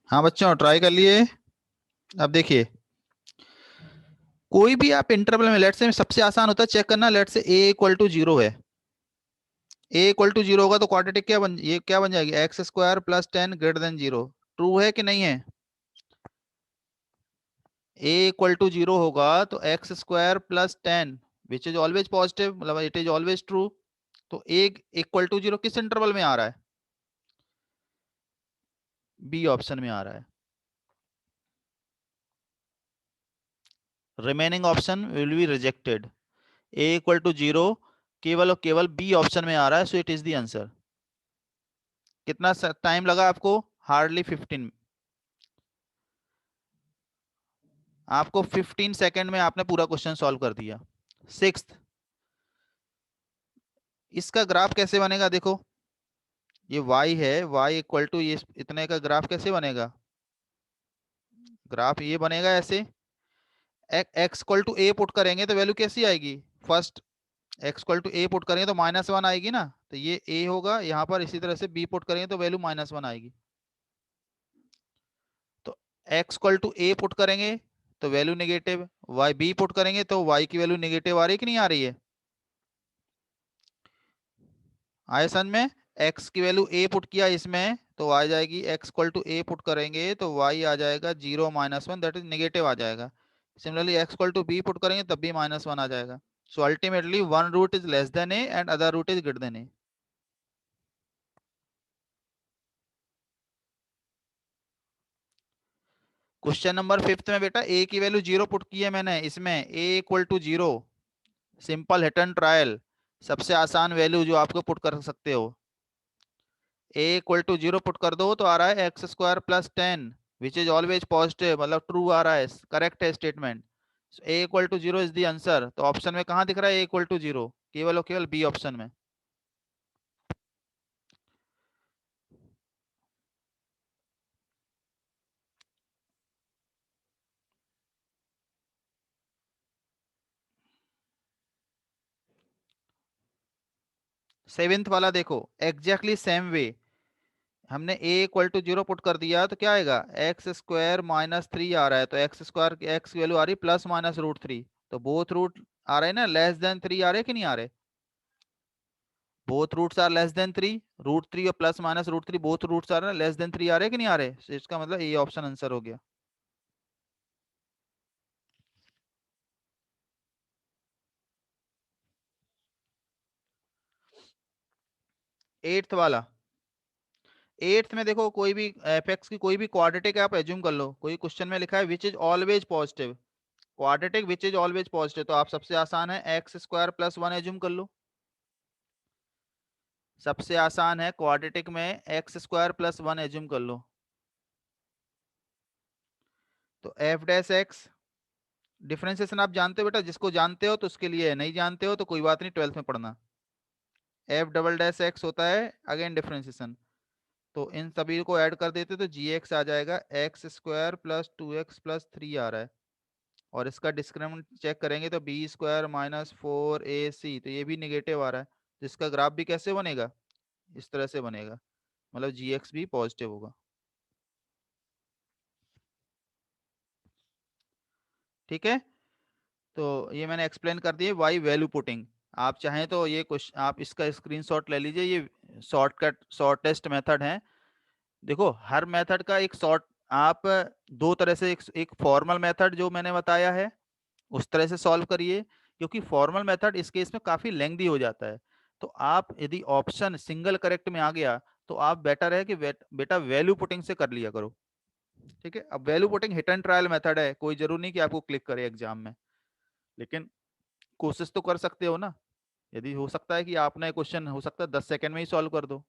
S1: हाँ बच्चों, ट्राई कर लिए। अब देखिए, कोई भी आप इंटरवल में, लेट से सबसे आसान होता है चेक करना, लेट से ए इक्वल टू जीरो है। ए इक्वल टू जीरो होगा तो क्वाड्रेटिक क्या बन जाएगी, x square plus 10 greater than zero. True है कि नहीं है? ए इक्वल टू जीरो होगा तो x square plus 10 which is always positive, मतलब इट इज ऑलवेज ट्रू। तो ए इक्वल टू जीरो किस इंटरवल में आ रहा है? बी ऑप्शन में आ रहा है। Remaining option will be rejected. A equal to zero केवल और केवल बी ऑप्शन में आ रहा है, so it is the answer. कितना टाइम लगा आपको? हार्डली 15। आपको 15 सेकेंड में आपने पूरा क्वेश्चन सॉल्व कर दिया। सिक्स्थ, इसका ग्राफ कैसे बनेगा देखो। ये y है, y इक्वल टू ये इतने का ग्राफ कैसे बनेगा? ग्राफ ये बनेगा ऐसे। X equal to a put करेंगे तो वैल्यू कैसी आएगी? First x equal to a put करेंगे तो -1 आएगी ना, तो ये ए होगा यहाँ पर। इसी तरह से बी पुट करेंगे तो वैल्यू -1 आएगी। तो x equal to a put करेंगे तो value negative, y b put करेंगे तो वाई की वैल्यू नेगेटिव आ रही है कि नहीं आ रही है? आए सन में? एक्स की वैल्यू ए पुट किया इसमें तो आ जाएगी, x equal to a put करेंगे तो वाई आ जाएगा 0 - 1, दैट इज नेगेटिव आ जाएगा। Similarly x equal to b put करेंगे तब भी -1 आ जाएगा। So ultimately one root is less than a and other root is greater than a. Question number fifth में बेटा ए की वैल्यू 0 पुट की है मैंने इसमें, ए equal to 0। Simple hit and trial, सबसे आसान वैल्यू जो आपको पुट कर सकते हो। ए इक्वल टू 0 पुट कर दो तो आ रहा है x square plus 10 which is always positive, मतलब ट्रू आ रहा है, करेक्ट है statement. A equal to 0 is the answer. तो ऑप्शन में कहाँ दिख रहा है ए इक्वल टू 0? केवल और केवल बी ऑप्शन में। सेवेंथ वाला देखो, एग्जैक्टली सेम वे। हमने ए इक्वल टू 0 पुट कर दिया तो क्या आएगा, एक्स स्क्वायर -3 आ रहा है, तो एक्स स्क्वायर एक्स की वैल्यू आ रही +-√3। तो बोथ रूट आ रहे हैं ना, लेस देन 3 आ रहे कि नहीं आ रहे? Both roots are less than 3। √3 और +-√3 both roots are less than 3 आ रहे कि नहीं आ रहे? So इसका मतलब ये ऑप्शन आंसर हो गया। एट्थ वाला, एट्थ में देखो, कोई भी एफएक्स की कोई भी क्वाड्रेटिक आप एज्यूम कर लो। कोई क्वेश्चन में लिखा है विच is always positive, quadratic which is always positive, तो आप सबसे आसान है एक्स स्क्वायर प्लस 1 एज्यूम कर लो। सबसे आसान है क्वाड्रेटिक में एक्स स्क्वायर प्लस 1 एज्यूम कर लो। तो एफ डैश एक्स, डिफरेंशिएशन आप जानते हो बेटा, जिसको जानते हो तो उसके लिए है, नहीं जानते हो तो कोई बात नहीं, 12th में पढ़ना। एफ डबल डैश एक्स होता है अगेन डिफरेंशिएशन। तो इन सभी को ऐड कर देते तो जी एक्स आ जाएगा, एक्स स्क्वायर प्लस 2x+3 आ रहा है। और इसका डिस्क्रिमिनेंट चेक करेंगे तो बी स्क्वायर -4ac, तो ये भी निगेटिव आ रहा है। तो इसका ग्राफ भी कैसे बनेगा, इस तरह से बनेगा, मतलब जी एक्स भी पॉजिटिव होगा। ठीक है, तो ये मैंने एक्सप्लेन कर दिया वाई वैल्यू पुटिंग। आप चाहें तो ये क्वेश्चन आप इसका स्क्रीनशॉट ले लीजिए, ये शॉर्टकट शॉर्टेस्ट मेथड है। देखो हर मेथड का एक शॉर्ट, आप दो तरह से, एक फॉर्मल मेथड जो मैंने बताया है उस तरह से सॉल्व करिए, क्योंकि फॉर्मल मेथड इस केस में काफी लेंदी हो जाता है। तो आप यदि ऑप्शन सिंगल करेक्ट में आ गया तो आप बेटर है कि बेटा वैल्यू पुटिंग से कर लिया करो। ठीक है, अब value putting hit and trial method है, कोई जरूर नहीं कि आपको क्लिक करे एग्जाम में, लेकिन कोशिश तो कर सकते हो ना। यदि हो सकता है कि आपने क्वेश्चन हो सकता है 10 सेकंड में ही सॉल्व कर दो।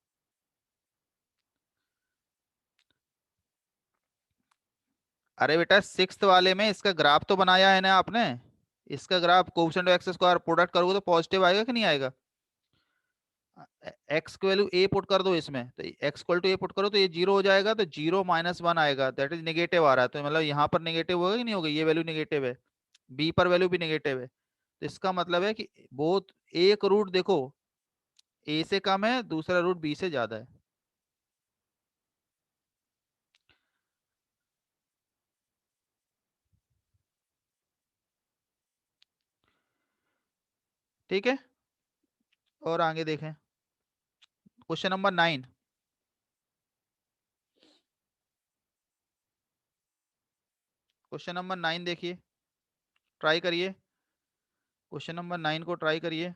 S1: अरे बेटा सिक्स्थ वाले में इसका ग्राफ तो बनाया है ना आपने। इसका graph coefficient of x square product करोगे तो पॉजिटिव आएगा कि नहीं आएगा? एक्स की वैल्यू ए पुट कर दो इसमें, तो x equal to a put करो तो ये 0 हो जाएगा, तो 0 - 1 आएगा, दैट इज नेगेटिव आ रहा है, तो मतलब यहाँ पर नेगेटिव होगा कि नहीं होगा, ये वैल्यू नेगेटिव है, बी पर वैल्यू भी नेगेटिव है। तो इसका मतलब है कि बोथ, एक रूट देखो ए से कम है, दूसरा रूट बी से ज्यादा है। ठीक है, और आगे देखें क्वेश्चन नंबर 9। क्वेश्चन नंबर 9 देखिए, ट्राई करिए, क्वेश्चन नंबर 9 को ट्राई करिए।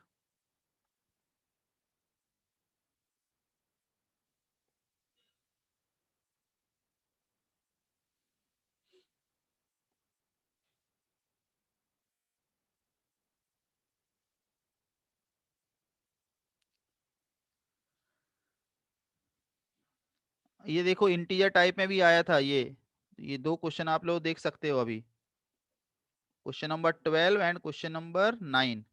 S1: ये देखो इंटीजर टाइप में भी आया था ये दो क्वेश्चन आप लोग देख सकते हो अभी, question number 12 and question number 9।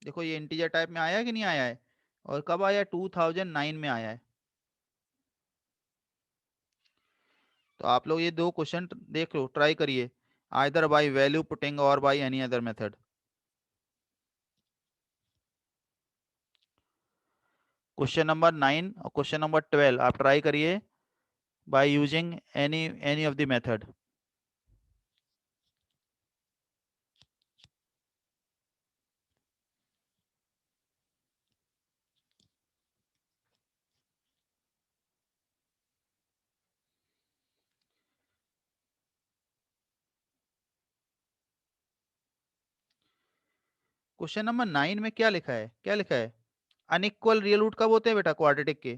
S1: देखो ये इंटीजर टाइप में आया है कि नहीं आया है, और कब आया है? 2009 में आया है। तो आप लोग ये दो क्वेश्चन देख लो, ट्राई करिए, आइदर बाय वैल्यू पुटिंग और by any other method. Question number 9 और क्वेश्चन नंबर 12 आप ट्राई करिए by using any of the method. Question number 9 में क्या लिखा है, क्या लिखा है? अनइक्वल रियल रूट कब होते हैं बेटा? क्वाड्रेटिक के,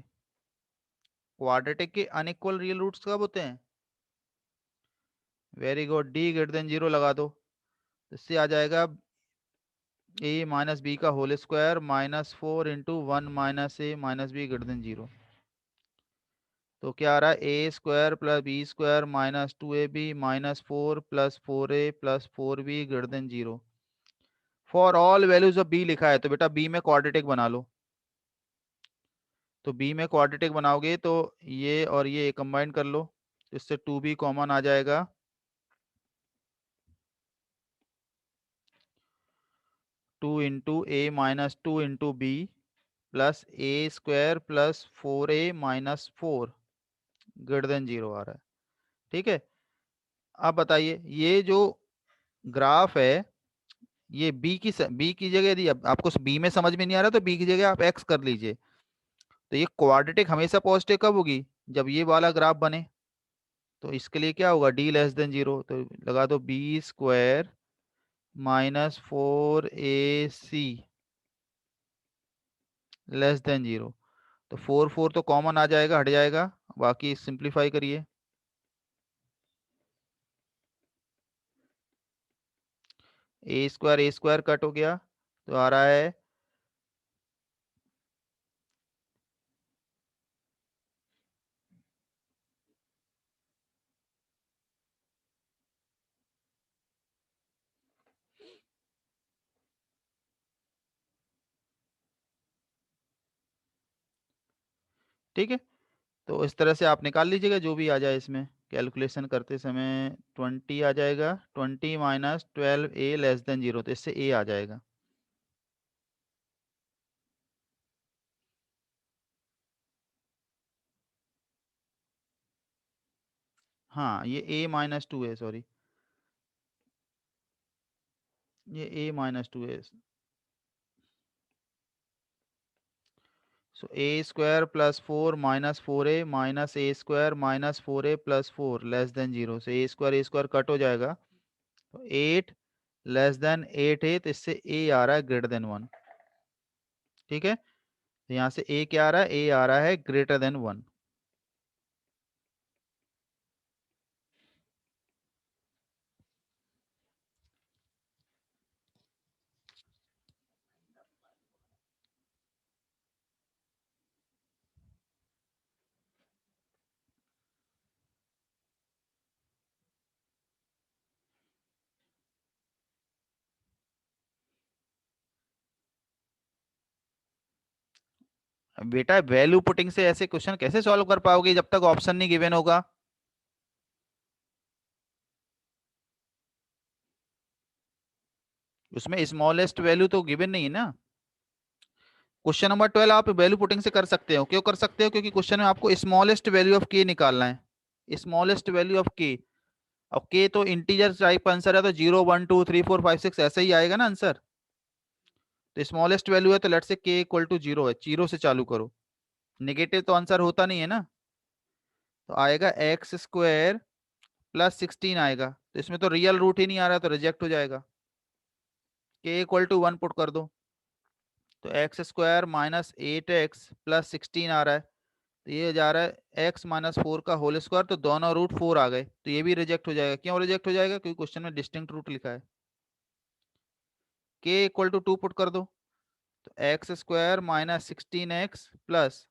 S1: क्वाड्रेटिक के अनइक्वल रियल रूट्स कब होते हैं? Very good, D greater than zero लगा दो, तो इससे आ जाएगा ए माइनस बी का whole square -4 into 1 minus A minus B greater than zero. तो क्या आ रहा है? A square plus B square -2ab -4 + 4a + 4b greater than zero. For all values of B लिखा है, तो बेटा बी में क्वाड्रेटिक बना लो। तो बी में क्वाड्रेटिक बनाओगे तो ये और ये कंबाइन कर लो, इससे 2b कॉमन आ जाएगा। 2 into a - 2 into b plus A square plus 4a - 4 greater than zero आ रहा है। ठीक है, अब बताइए ये जो ग्राफ है, ये बी की जगह यदि आपको बी में समझ में नहीं आ रहा तो बी की जगह आप एक्स कर लीजिए। तो ये क्वाड्रेटिक हमेशा पॉजिटिव कब होगी? जब ये वाला ग्राफ बने। तो इसके लिए क्या होगा? डी लेस देन जीरो, तो लगा दो b square -4ac less than zero. तो 4 तो कॉमन आ जाएगा, हट जाएगा, बाकी सिंप्लीफाई करिए। ए स्क्वायर कट हो गया, तो आ रहा है ठीक है। तो इस तरह से आप निकाल लीजिएगा जो भी आ जाए इसमें, कैलकुलेशन करते समय 20 आ जाएगा, 20 minus 12a less than zero, तो इससे a आ जाएगा। हाँ ये a-2 है, सॉरी, ये a-2 है। So A square plus 4 - 4a minus A square -4a + 4 less than zero, से ए स्क्वायर कट हो जाएगा, तो 8 लेस देन 8 है, तो इससे a आ रहा है ग्रेटर देन 1। ठीक है, तो यहाँ से a क्या आ रहा है? a आ रहा है ग्रेटर देन 1। बेटा वैल्यू पुटिंग से ऐसे क्वेश्चन कैसे सॉल्व कर पाओगे जब तक ऑप्शन नहीं गिवन होगा? उसमें स्मॉलेस्ट वैल्यू तो गिवन नहीं है ना। क्वेश्चन नंबर 12 आप वैल्यू पुटिंग से कर सकते हो, क्यों कर सकते हो? क्योंकि क्वेश्चन में आपको स्मॉलेस्ट वैल्यू ऑफ के निकालना है, स्मॉलेस्ट वैल्यू ऑफ के। अब के तो इंटीजर टाइप आंसर है, तो 0 1 2 3 4 5 6 ऐसे ही आएगा ना आंसर। तो स्मॉलेस्ट वैल्यू है तो लेट से के इक्वल टू जीरो है, जीरो से चालू करो। नेगेटिव तो आंसर होता नहीं है ना, तो आएगा एक्स स्क्वायर प्लस 16 आएगा। तो इसमें तो रियल रूट ही नहीं आ रहा, तो रिजेक्ट हो जाएगा। के इक्वल टू 1 पुट कर दो, तो x square minus 8x plus 16 आ रहा है, तो ये जा रहा है x माइनस 4 का होल स्क्वायर, तो दोनों रूट 4 आ गए, तो ये भी रिजेक्ट हो जाएगा। क्यों रिजेक्ट हो जाएगा? क्योंकि क्वेश्चन में डिस्टिंक्ट रूट लिखा है। के इक्वल टू 2 पुट कर दो, तो x square minus 16x plus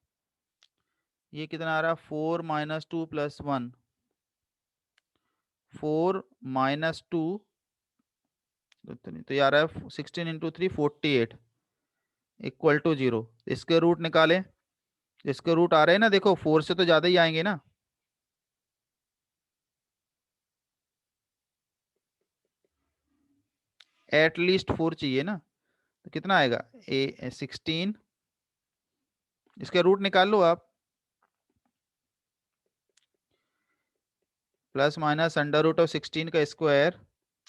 S1: ये कितना आ रहा है, 4 - 2 + 1, 4 - 2, तो ये आ रहा है 16 × 3 48 इक्वल टू 0। इसके रूट निकालें, इसके रूट आ रहे हैं ना, देखो 4 से तो ज्यादा ही आएंगे ना। एटलीस्ट 4 चाहिए ना, तो कितना आएगा ए 16, इसके रूट निकाल लो आप, प्लस माइनस √16 का स्क्वायर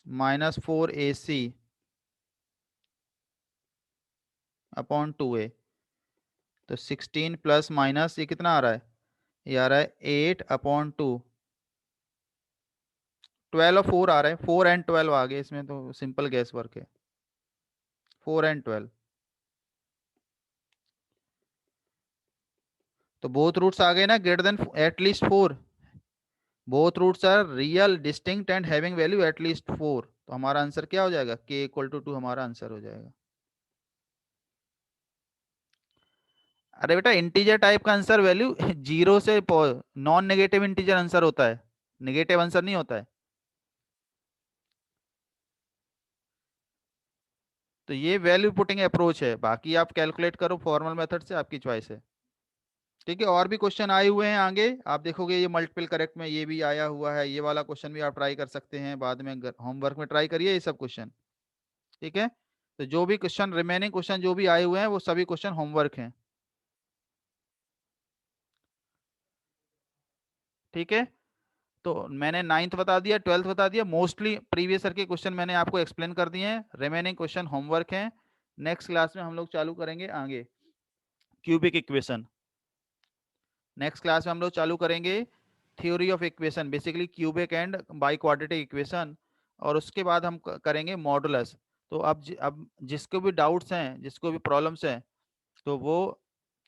S1: -4ac अपॉन 2a। तो 16 प्लस माइनस ये कितना आ रहा है, ये आ रहा है 8/2, 12 और 4 आ रहा है, 4 एंड 12 आ गए इसमें, तो सिंपल गैस वर्क है, 4 एंड 12। तो बोथ रूट्स आ गए ना, greater than at least 4, both roots are real distinct and having value at least 4, तो हमारा आंसर क्या हो जाएगा, के इक्वल टू 2 हमारा आंसर हो जाएगा। अरे बेटा इंटीजर टाइप का आंसर वैल्यू जीरो से नॉन नेगेटिव इंटीजर आंसर होता है, नेगेटिव आंसर नहीं होता है। तो ये वैल्यू पुटिंग अप्रोच है, बाकी आप कैलकुलेट करो फॉर्मल मेथड से, आपकी चॉइस है। ठीक है, और भी क्वेश्चन आए हुए हैं आगे, आप देखोगे ये मल्टीपल करेक्ट में ये भी आया हुआ है, ये वाला क्वेश्चन भी आप ट्राई कर सकते हैं बाद में, होमवर्क में ट्राई करिए ये सब क्वेश्चन। ठीक है, तो जो भी क्वेश्चन रिमेनिंग क्वेश्चन जो भी आए हुए हैं वो सभी क्वेश्चन होमवर्क हैं। ठीक है, तो मैंने नाइन्थ बता दिया, ट्वेल्थ बता दिया, मोस्टली प्रीवियस ईयर के क्वेश्चन मैंने आपको एक्सप्लेन कर दिए हैं, रिमेनिंग क्वेश्चन होमवर्क हैं। नेक्स्ट क्लास में हम लोग चालू करेंगे आगे क्यूबिक इक्वेशन। नेक्स्ट क्लास में हम लोग चालू करेंगे theory of equation, basically cubic and by quadratic equation, और उसके बाद हम करेंगे मॉडुलस। तो अब जिसको भी डाउट्स हैं, जिसको भी प्रॉब्लम्स हैं, तो वो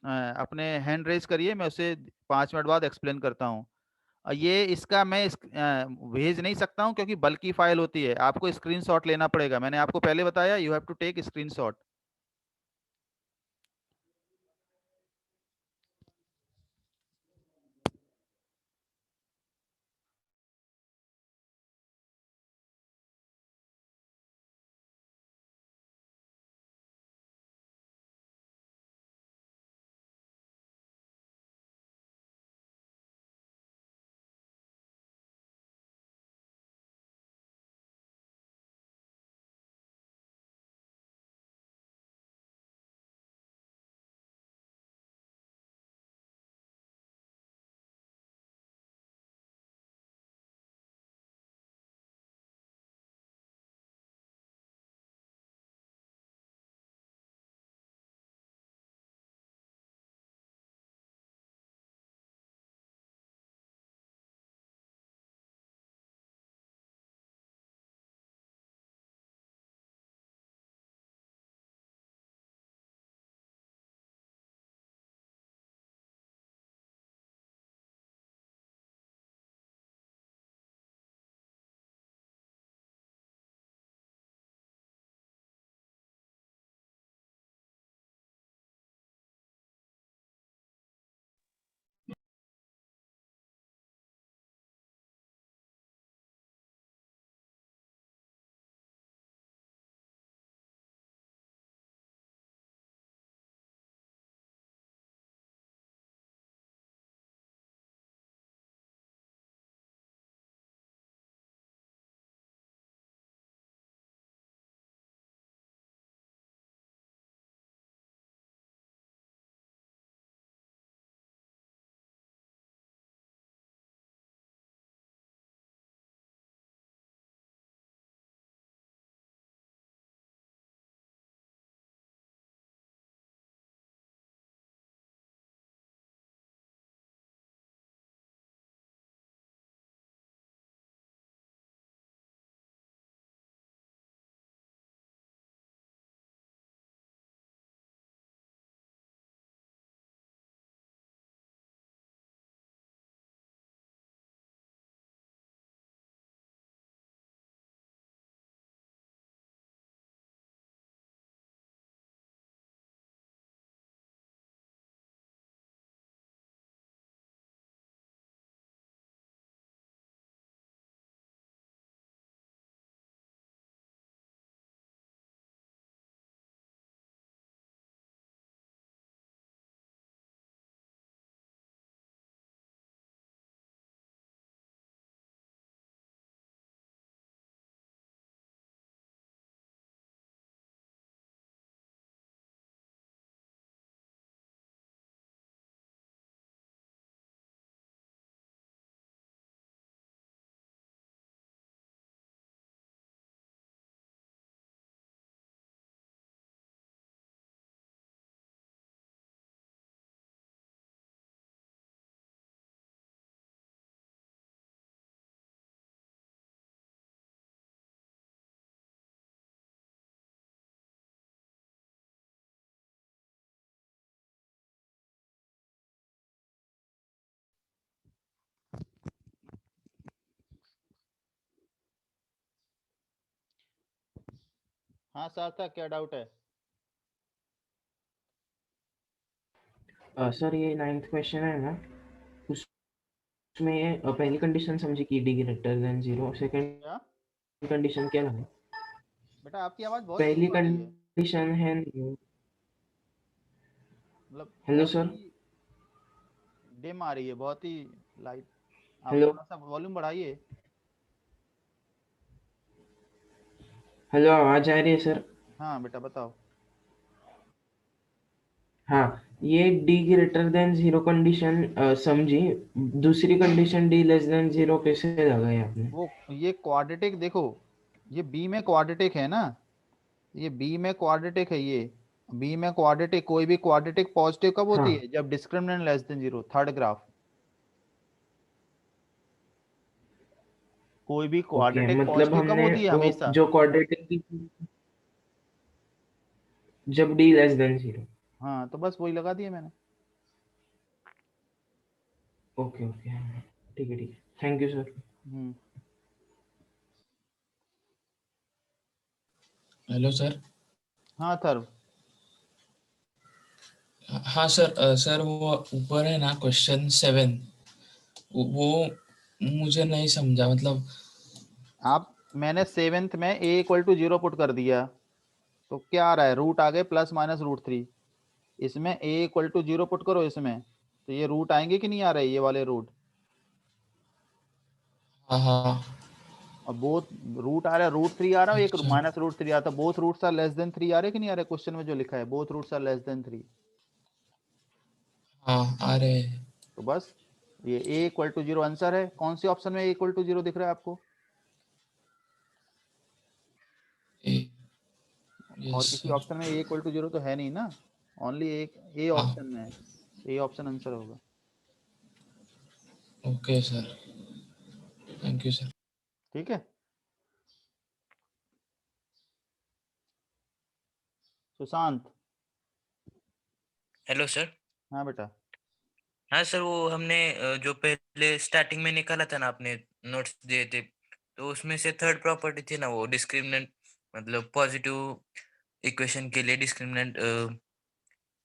S1: अपने हैंड रेज करिए, मैं उसे 5 मिनट बाद एक्सप्लेन करता हूँ। ये इसका मैं भेज नहीं सकता हूँ क्योंकि बल्कि फाइल होती है, आपको स्क्रीनशॉट लेना पड़ेगा, मैंने आपको पहले बताया, you have to take screenshot. हाँ सार्थक, क्या डाउट है?
S2: सर ये 9th क्वेश्चन है ना, उसमें ये पहली कंडीशन समझी कि डी ग्रेटर देन 0,
S1: क्या
S2: सेकंड कंडीशन क्या है?
S1: बेटा, आपकी आवाज बहुत
S2: पहली
S1: स्लो आ रही है,
S2: कंडीशन है।
S1: मतलब
S2: हेलो
S1: बहुत
S2: सर।
S1: ही डिम आ रही है, बहुत ही लाइट। आप
S2: हेलो।
S1: थोड़ा सा वॉल्यूम बढ़ाइए।
S2: हेलो, आवाज आ रही है सर?
S1: हाँ बेटा बताओ।
S2: हाँ, ये डी ग्रेटर देन 0 कंडीशन समझी। दूसरी कंडीशन डी लेस देन 0 कैसे लगाई आपने?
S1: वो ये क्वाड्रेटिक देखो, ये बी में क्वाड्रेटिक है ना, ये बी में क्वाड्रेटिक है, ये बी में क्वाड्रेटिक, कोई भी क्वाड्रेटिक पॉजिटिव कब
S2: हाँ।
S1: होती है? जब discriminant less than zero, third graph. कोई भी
S2: ओके,
S1: क्वाड्रेटिक
S2: मतलब
S1: पॉजिटिव कब
S2: हमने
S1: होती है?
S2: वो
S1: हमेशा।
S2: जो क्वाड्रेटिक की, जब डी लेस देन 0।
S1: हाँ तो बस वही लगा दिया मैंने।
S2: ओके ओके, ठीक है ठीक है, thank you sir.
S1: Hmm.
S3: Hello sir.
S1: हाँ थर्व।
S3: हाँ सर, सर वो ऊपर है ना क्वेश्चन 7, वो मुझे नहीं समझा, मतलब।
S1: आप, मैंने सेवेंथ में ए इक्वल टू जीरो पुट कर दिया, तो क्या आ रहा है? रूट आ गए प्लस माइनस रूट थ्री। इसमें ए इक्वल टू जीरो पुट करो इसमें, तो ये रूट आएंगे कि नहीं आ रहे ये वाले रूट?
S3: हाँ हाँ।
S1: और बोथ रूट आ रहा है, रूट थ्री आ रहा है, एक
S3: अच्छा।
S1: माइनस रूट थ्री आता है, both roots are less than three आ रहे कि नहीं आ रहे? क्वेश्चन में जो लिखा है both roots are less than three.
S3: हाँ, आ रहे हैं।
S1: तो बस ये a equal to zero answer है। कौन सी ऑप्शन में ए इक्वल टू जीरो दिख रहा है आपको? और
S3: यस
S1: किसी
S3: सर।
S1: ऑप्शन में ए इक्वल टू जीरो तो है नहीं ना, ओनली एक ए
S3: हाँ।
S1: ऑप्शन में है। ए ऑप्शन आंसर होगा।
S3: Okay sir, thank you sir.
S1: ठीक है। सुशांत।
S4: Hello sir.
S1: हाँ बेटा।
S4: हाँ सर, वो हमने जो पहले स्टार्टिंग में निकाला था ना, आपने नोट्स दिए थे, तो उसमें से थर्ड प्रॉपर्टी थी ना, वो डिस्क्रिमिनेंट, मतलब पॉजिटिव इक्वेशन के लिए डिस्क्रिमिनेंट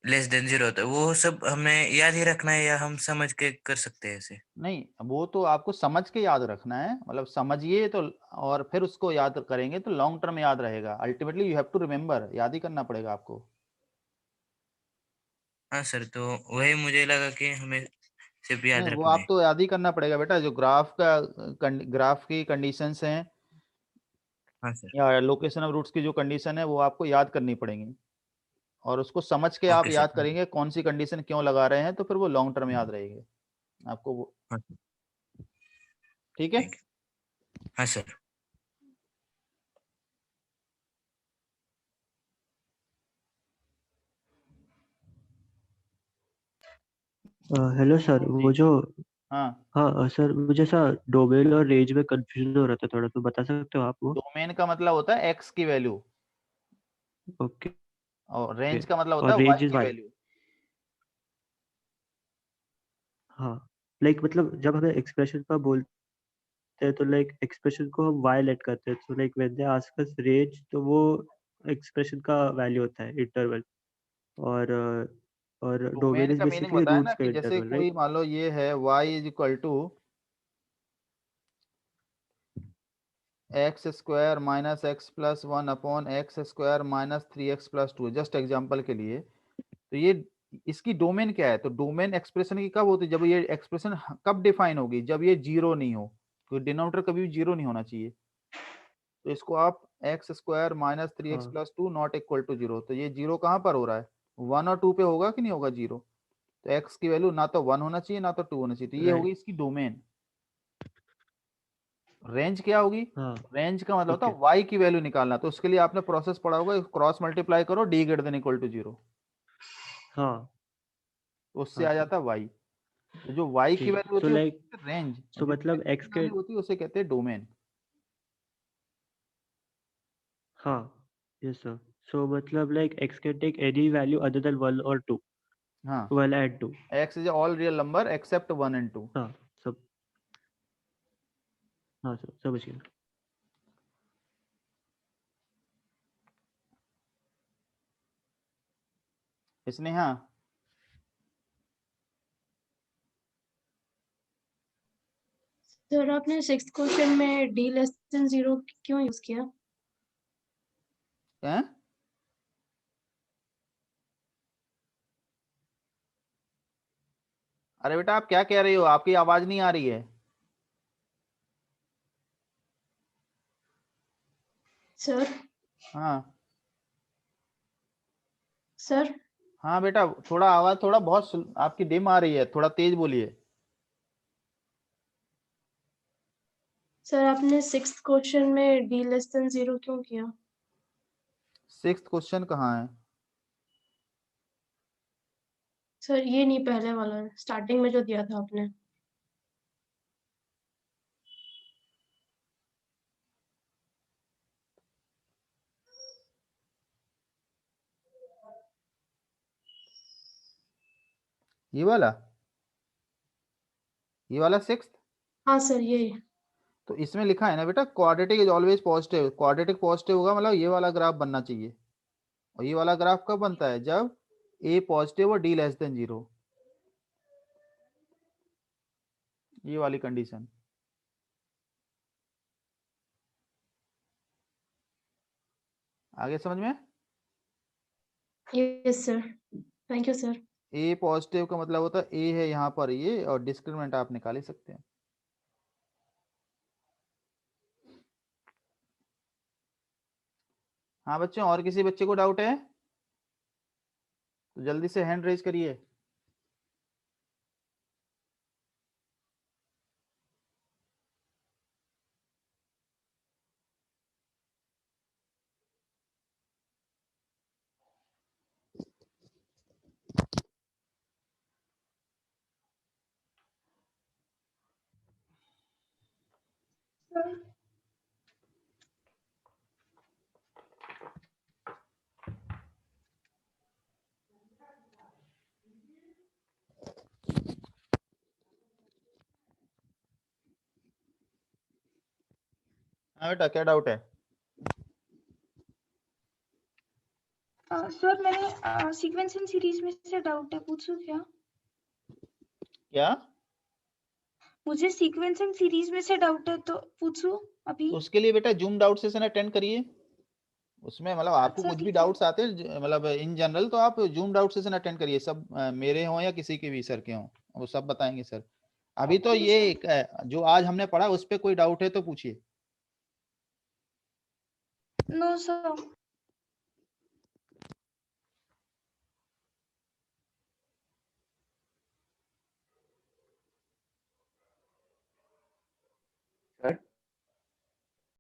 S4: लेस देन जीरो होता है, वो सब हमें याद ही रखना है या हम समझ के कर सकते हैं ऐसे?
S1: नहीं, वो तो आपको समझ के याद रखना है, मतलब समझिए तो, और फिर उसको याद करेंगे तो लॉन्ग टर्म याद रहेगा। Ultimately you have to remember, याद ही करना पड़ेगा आपको।
S4: हाँ सर, तो वही मुझे लगा कि हमें सिर्फ याद
S1: नहीं, वो
S4: रखना है।
S1: आपको याद ही करना पड़ेगा बेटा, जो ग्राफ का ग्राफ की कंडीशंस हैं
S4: हाँ सर।
S1: या लोकेशन ऑफ रूट्स की जो कंडीशन है वो आपको याद करनी पड़ेंगी, और उसको समझ के आप
S4: ओके सर।
S1: याद करेंगे कौन सी कंडीशन क्यों लगा रहे हैं, तो फिर वो लॉन्ग टर्म याद रहेगी आपको वो।
S4: हाँ सर,
S1: ठीक है।
S4: Thank you. हाँ सर।
S5: हेलो सर,
S1: जी।
S5: वो जो,
S1: हाँ,
S5: हाँ सर, मुझे ऐसा डोमेन और रेंज में कंफ्यूजन हो रहा था थोड़ा, तो बता सकते हो आप वो?
S1: डोमेन का मतलब होता है एक्स की वैल्यू,
S5: ओके।
S1: और रेंज का मतलब होता
S5: और
S1: है
S5: रेंज
S1: वाई
S5: इज
S1: की
S5: वाई।
S1: वैल्यू।
S5: हाँ, लाइक मतलब जब हमें एक्सप्रेशन का बोलते हैं तो लाइक एक्सप्रेशन को हम वाई लेट करते हैं, तो like when they ask us range तो वो एक्सप्रेशन का वैल्यू होता है इंटरवल। और और डोमेन
S1: डोमेन
S5: इज
S1: का मीनिंग
S5: बेसिकली
S1: बताया ना
S5: रूट्स का
S1: कि जैसे
S5: इंटरवल,
S1: कोई
S5: राइट?
S1: मान लो ये है y is equal to x square minus x plus one upon x square minus three x plus two, just example के लिए। तो ये इसकी डोमेन क्या है? तो डोमेन एक्सप्रेशन की कब होती है? जब ये एक्सप्रेशन कब डिफाइन होगी? जब ये जीरो नहीं हो, तो डिनोमिनेटर कभी भी जीरो नहीं होना चाहिए। तो इसको आप X square minus three X
S5: हाँ।
S1: Plus two not equal to zero, तो ये जीरो कहाँ पर हो रहा है? वन और टू पे होगा कि नहीं होगा जीरो? तो एक्स की वैल्यू ना तो वन होना चाहिए ना तो टू होना चाहिए, तो ये होगी
S5: राइट।
S1: इसकी डोमेन। रेंज क्या होगी?
S5: हाँ।
S1: रेंज का मतलब होता
S5: ओके।
S1: है वाई की वैल्यू निकालना, तो उसके लिए आपने प्रोसेस पढ़ा होगा, क्रॉस मल्टीप्लाई करो D greater than equal to zero,
S5: हाँ।
S1: तो उससे
S5: हाँ
S1: आ
S5: सर।
S1: जाता है वाई। तो जो वाई की
S5: ठीक है,
S1: वैल्यू
S5: सो
S1: होती है
S5: लाइक,
S1: उसे रेंज, और
S5: सो
S1: जो
S5: मतलब
S1: एक्स की
S5: एक्स के,
S1: वैल्यू होती है उसे कहते हैं डोमेन।
S5: हाँ, यस सर। सो मतलब like X can take any value other than 1 और 2,
S1: हाँ,
S5: 1 and 2।
S1: X is all real number except one and two.
S5: हाँ सब। हाँ सर, समझ गया।
S1: स्नेहा
S6: सर आपने सिक्स्थ क्वेश्चन में d लेस देन 0 क्यों यूज किया?
S1: हैं? अरे बेटा आप क्या कह रही हो, आपकी आवाज नहीं आ रही है।
S6: सर
S1: हाँ
S6: सर
S1: हाँ बेटा, थोड़ा आवाज थोड़ा बहुत आपकी डिम आ रही है, थोड़ा तेज बोलिए।
S6: सर आपने सिक्स्थ क्वेश्चन में d लेस देन 0 क्यों किया?
S1: सिक्स्थ क्वेश्चन कहाँ है?
S6: सर ये नहीं, पहले वाला स्टार्टिंग में जो दिया था आपने।
S1: ये वाला सिक्स्थ।
S6: हाँ सर ये।
S1: तो इसमें लिखा है ना बेटा, quadratic is always positive. Quadratic positive होगा मतलब ये वाला ग्राफ बनना चाहिए। और ये वाला ग्राफ कब बनता है? जब ए पॉजिटिव और डी लेस देन 0, ये वाली कंडीशन। आगे समझ में?
S6: Yes sir, thank you sir.
S1: A positive का मतलब होता है ए है यहाँ पर ये, और डिस्क्रिमिनेंट आप निकाल ही सकते हैं। हाँ बच्चों, और किसी बच्चे को डाउट है तो जल्दी से हैंड रेज करिए। हाँ बेटा, क्या डाउट है?
S7: सर मैंने सीक्वेंस एंड सीरीज में से डाउट है, पूछूं क्या?
S1: क्या?
S7: मुझे सीक्वेंस एंड सीरीज में से डाउट है तो पूछूं अभी?
S1: तो उसके लिए बेटा जूम डाउट सेशन अटेंड करिए। उसमें मतलब आपको
S7: अच्छा,
S1: कुछ भी
S7: ठीक है।
S1: डाउट्स आते हैं मतलब इन जनरल, तो आप जूम डाउट सेशन अटेंड करिए। सब मेरे हों या किसी के भी सर के हों, वो सब बताएंगे सर। अभी तो
S7: Okay,
S1: ये
S7: sir.
S1: एक जो आज हमने पढ़ा उस पर कोई डाउट है तो पूछिए।
S7: No sir.